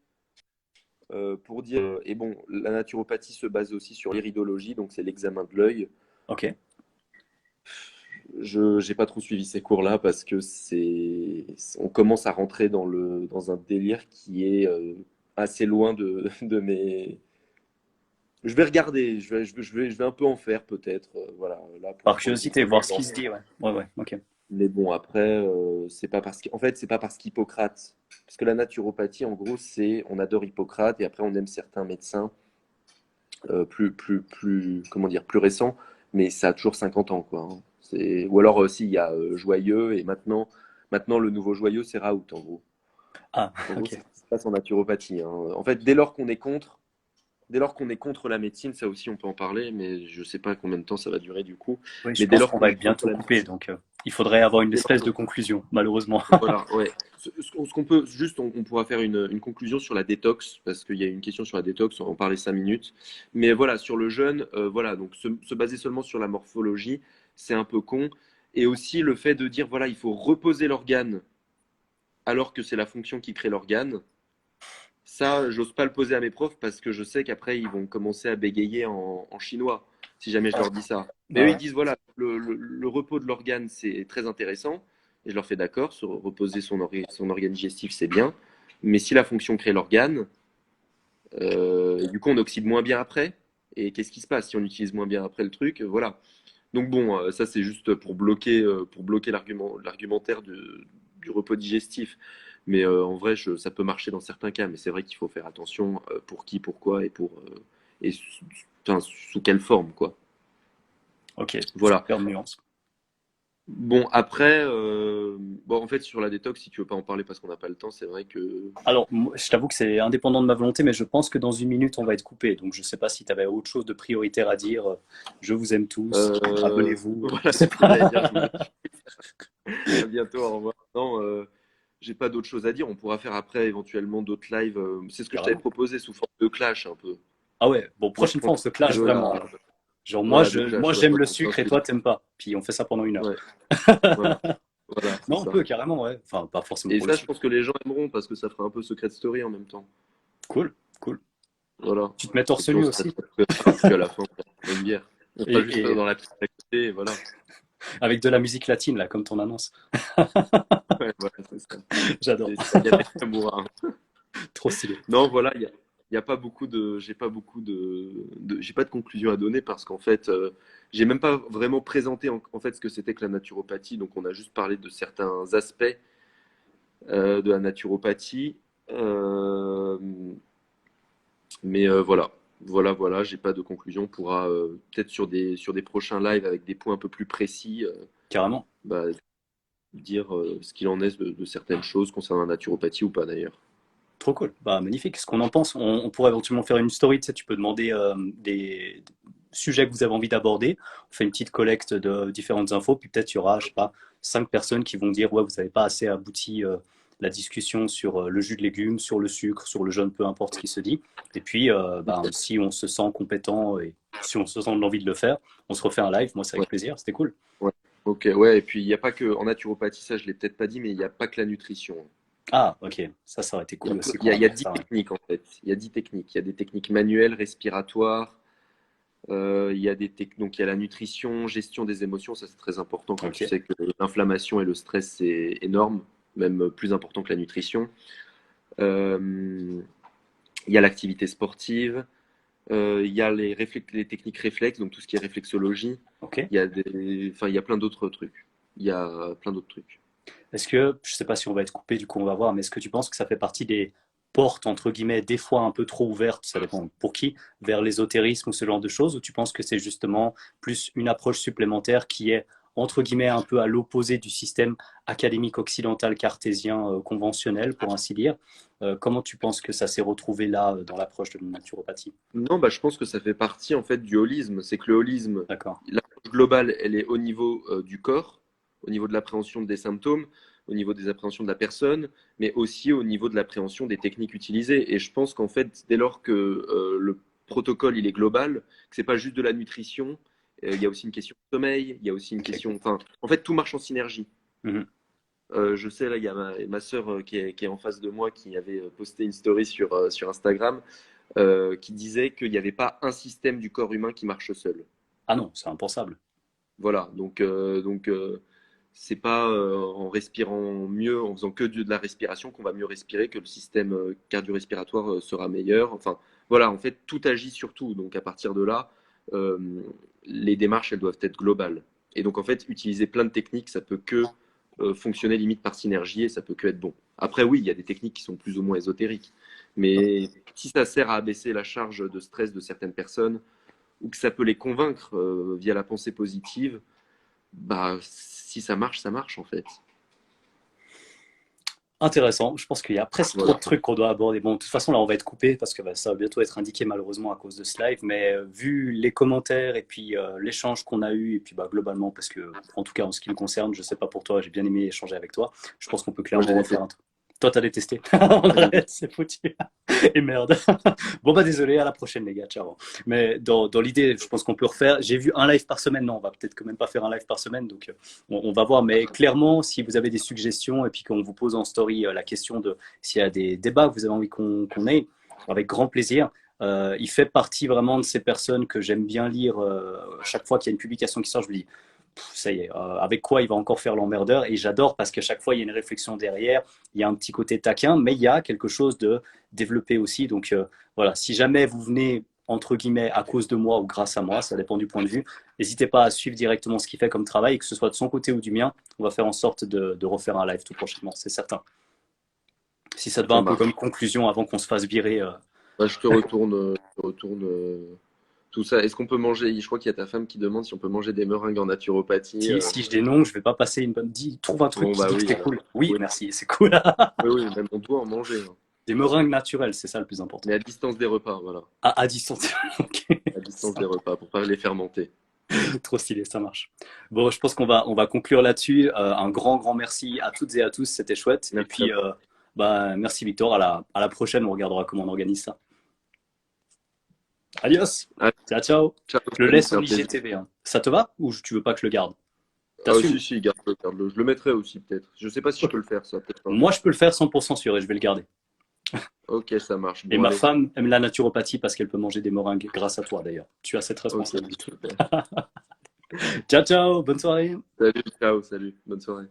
pour dire. Et bon, la naturopathie se base aussi sur l'iridologie, donc c'est l'examen de l'œil. Ok. Je n'ai pas trop suivi ces cours-là parce que on commence à rentrer dans un délire qui est assez loin de mes. Je vais regarder, je vais un peu en faire peut-être, voilà, là Par pour curiosité, éviter les voir ce gens. qui se dit. Ouais. Ouais, ouais. Ok. Mais bon, après, c'est pas parce qu'en fait, c'est pas parce qu'Hippocrate, parce que la naturopathie, en gros, c'est on adore Hippocrate et après on aime certains médecins comment dire, plus récents, mais ça a toujours 50 ans, quoi. Hein. Ou alors aussi, il y a Joyeux et maintenant le nouveau Joyeux, c'est Raoult, en gros. Ah, En gros, c'est ok. ce qui se passe en naturopathie. Hein. En fait, dès lors qu'on est contre la médecine, ça aussi on peut en parler, mais je sais pas combien de temps ça va durer du coup. Oui, je Mais dès pense lors qu'on qu'on va est être contre bientôt la coupé, donc il faudrait avoir une dès lors espèce qu'on de conclusion, malheureusement. Voilà, ouais. Ce qu'on peut, juste, on pourra faire une conclusion sur la détox, parce qu'il y a une question sur la détox, on va en parler 5 minutes. Mais voilà, sur le jeûne, voilà, donc se baser seulement sur la morphologie, c'est un peu con. Et aussi le fait de dire, voilà, il faut reposer l'organe alors que c'est la fonction qui crée l'organe. Ça, j'ose pas le poser à mes profs parce que je sais qu'après, ils vont commencer à bégayer en chinois, si jamais je leur dis ça. Mais Ah eux, ils ouais. disent, voilà, le repos de l'organe, c'est très intéressant. Et je leur fais d'accord, se reposer son organe digestif, c'est bien. Mais si la fonction crée l'organe, du coup, on oxyde moins bien après. Et qu'est-ce qui se passe si on utilise moins bien après le truc? Voilà. Donc bon, ça c'est juste pour bloquer l'argumentaire du repos digestif. Mais en vrai, ça peut marcher dans certains cas. Mais c'est vrai qu'il faut faire attention pour qui, pourquoi et enfin, sous quelle forme, quoi. Ok, Voilà. super nuance. Bon, après, bon, en fait, sur la détox, si tu veux pas en parler parce qu'on n'a pas le temps, c'est vrai que. Alors, moi, je t'avoue que c'est indépendant de ma volonté, mais je pense que dans une minute, on va être coupé. Donc, je sais pas si tu avais autre chose de prioritaire à dire. Je vous aime tous. Abonnez-vous. Je Voilà sais ce que j'allais dire. pas. Je vous À bientôt, au revoir. Non, j'ai pas d'autre chose à dire. On pourra faire après éventuellement d'autres lives. C'est ce que je t'avais Carrément. proposé sous forme de clash un peu. Ah ouais, bon, Moi, je prochaine fois, pense on que se clash les deux, vraiment, là, hein. Genre, voilà, de clash, moi ouais, j'aime le on sucre et s'insulte. toi, t'aimes pas. Puis on fait ça pendant 1 heure. Ouais, voilà, voilà, c'est Non, on ça. peut, carrément, ouais. Enfin, pas forcément Et pour le ça, je sucre. pense que les gens aimeront parce que ça fera un peu secret story en même temps. Cool, cool. Voilà. Tu te mets Et torse puis on nu se aussi. traitera tout ça, et puis à la fin, on prendra une bière. On sera juste Et dans la petite à côté, et voilà. avec de la musique latine, là, comme ton annonce. Ouais, voilà, c'est ça. J'adore. C'est Ayane Nakamura. Trop stylé. Non, voilà, il y a pas beaucoup j'ai pas de conclusion à donner parce qu'en fait, j'ai même pas vraiment présenté en fait ce que c'était que la naturopathie. Donc, on a juste parlé de certains aspects de la naturopathie. Euh, mais voilà, j'ai pas de conclusion. On pourra peut-être sur des prochains lives avec des points un peu plus précis, Carrément. bah, dire ce qu'il en est de certaines choses concernant la naturopathie ou pas d'ailleurs. Trop cool. Bah, magnifique. Ce qu'on en pense, on pourrait éventuellement faire une story. Tu sais, tu peux demander des sujets que vous avez envie d'aborder. On fait une petite collecte de différentes infos. Puis peut-être il y aura, je sais pas, 5 personnes qui vont dire, ouais, vous n'avez pas assez abouti la discussion sur le jus de légumes, sur le sucre, sur le jeûne, peu importe ce qui se dit. Et puis, ben, Ok. si on se sent compétent et si on se sent de l'envie de le faire, on se refait un live. Moi, c'est Ouais, avec plaisir. C'était cool. ouais. Ok, ouais, et puis il n'y a pas que en naturopathie, ça je l'ai peut-être pas dit, mais il n'y a pas que la nutrition. Ah, ok. Ça aurait été Il y a, cool aussi il y qu'on a- il y a aborde 10 ça. Ouais. techniques en fait. Il y a 10 techniques. Il y a des techniques manuelles, respiratoires. Il y a donc il y a la nutrition, gestion des émotions. Ça c'est très important quand tu Ok. sais que l'inflammation et le stress c'est énorme, même plus important que la nutrition. Euh, il y a l'activité sportive. Il y a les techniques réflexes, donc tout ce qui est réflexologie. Ok. Enfin, il y a plein d'autres trucs. Il y a plein d'autres trucs. Est-ce que, je sais pas si on va être coupé, du coup on va voir, mais est-ce que tu penses que ça fait partie des portes, entre guillemets, des fois un peu trop ouvertes, ça dépend pour qui, vers l'ésotérisme ou ce genre de choses, ou tu penses que c'est justement plus une approche supplémentaire qui est, entre guillemets, un peu à l'opposé du système académique occidental cartésien conventionnel, pour ainsi dire. Comment tu penses que ça s'est retrouvé là dans l'approche de la naturopathie? Non, bah, je pense que ça fait partie en fait du holisme. C'est que le holisme, D'accord. l'approche globale, elle est au niveau du corps, au niveau de l'appréhension des symptômes, au niveau des appréhensions de la personne, mais aussi au niveau de l'appréhension des techniques utilisées. Et je pense qu'en fait, dès lors que le protocole il est global, que c'est pas juste de la nutrition, il y a aussi une question de sommeil, il y a aussi une Ok. question, enfin, en fait, tout marche en synergie. Mhm. Je sais, là, il y a ma sœur qui est en face de moi qui avait posté une story sur Instagram qui disait qu'il n'y avait pas un système du corps humain qui marche seul. Ah non, c'est impensable. Voilà, c'est pas en respirant mieux, en faisant que de la respiration qu'on va mieux respirer, que le système cardio-respiratoire sera meilleur. Enfin, voilà, en fait, tout agit sur tout. Donc, à partir de là, euh, les démarches, elles doivent être globales. Et donc, en fait, utiliser plein de techniques, ça peut que fonctionner limite par synergie et ça peut que être bon. Après, oui, il y a des techniques qui sont plus ou moins ésotériques. Mais si ça sert à abaisser la charge de stress de certaines personnes, ou que ça peut les convaincre via la pensée positive, bah si ça marche en fait. Intéressant. Je pense qu'il y a presque trop de Voilà. trucs qu'on doit aborder. Bon, de toute façon, là, on va être coupé parce que bah, ça va bientôt être indiqué malheureusement à cause de ce live. Mais vu les commentaires et puis l'échange qu'on a eu, et puis bah, globalement, parce que en tout cas en ce qui me concerne, je sais pas pour toi, j'ai bien aimé échanger avec toi. Je pense qu'on peut Moi j'ai clairement détesté. refaire un truc. Toi, t'as détesté. On Moi, j'ai arrête, détesté. c'est foutu. Et merde. Bon, bah désolé, à la prochaine, les gars. Ciao. Mais dans l'idée, je pense qu'on peut refaire. J'ai vu un live par semaine. Non, on va peut-être quand même pas faire un live par semaine. Donc, on va voir. Mais clairement, si vous avez des suggestions et puis qu'on vous pose en story la question de s'il y a des débats que vous avez envie qu'on ait, avec grand plaisir. Il fait partie vraiment de ces personnes que j'aime bien lire. Chaque fois qu'il y a une publication qui sort, je me dis, ça y est, avec quoi il va encore faire l'emmerdeur. Et j'adore parce qu'à chaque fois, il y a une réflexion derrière, il y a un petit côté taquin, mais il y a quelque chose de développé aussi. Donc voilà, si jamais vous venez, entre guillemets, à cause de moi ou grâce à moi, ça dépend du point de vue, n'hésitez pas à suivre directement ce qu'il fait comme travail, que ce soit de son côté ou du mien. On va faire en sorte de refaire un live tout prochainement, c'est certain. Si ça te va Ça un peu comme marche. conclusion avant qu'on se fasse virer. Bah, je te retourne. De tout ça. Est-ce qu'on peut manger, je crois qu'il y a ta femme qui demande si on peut manger des meringues en naturopathie. Si je dénonce, je vais pas passer une bonne. Trouve un truc Bon, qui bah dit que oui, c'est alors. cool. Oui, Oui, merci, c'est cool. oui, oui, même on doit en manger, hein. Des meringues naturelles, c'est ça le plus important. Mais à distance des repas, voilà. À distance. Ok. À distance des repas, pour pas les fermenter. Trop stylé, ça marche. Bon, je pense qu'on va conclure là-dessus. Un grand merci à toutes et à tous, c'était chouette. Et Merci à puis, toi. bah, merci Victor, à la prochaine, on regardera comment on organise ça. Adios, Allez, ciao, ciao. ciao, Je le salut, laisse c'était en un plaisir. IGTV, hein. Ça te va ou tu veux pas que je le garde? Ah, T'assumes? si, si, garde-le, garde-le. Je le mettrai aussi, peut-être. Je sais pas si je Ok. peux le faire, ça, peut-être pas. Moi, je peux le faire 100% sûr et je vais le garder. Ok, ça marche. Et Bon, ma allez. femme aime la naturopathie parce qu'elle peut manger des meringues grâce à toi d'ailleurs. Tu as cette Ok, responsabilité. super. Ciao, ciao, bonne soirée. Salut, ciao, salut. Bonne soirée.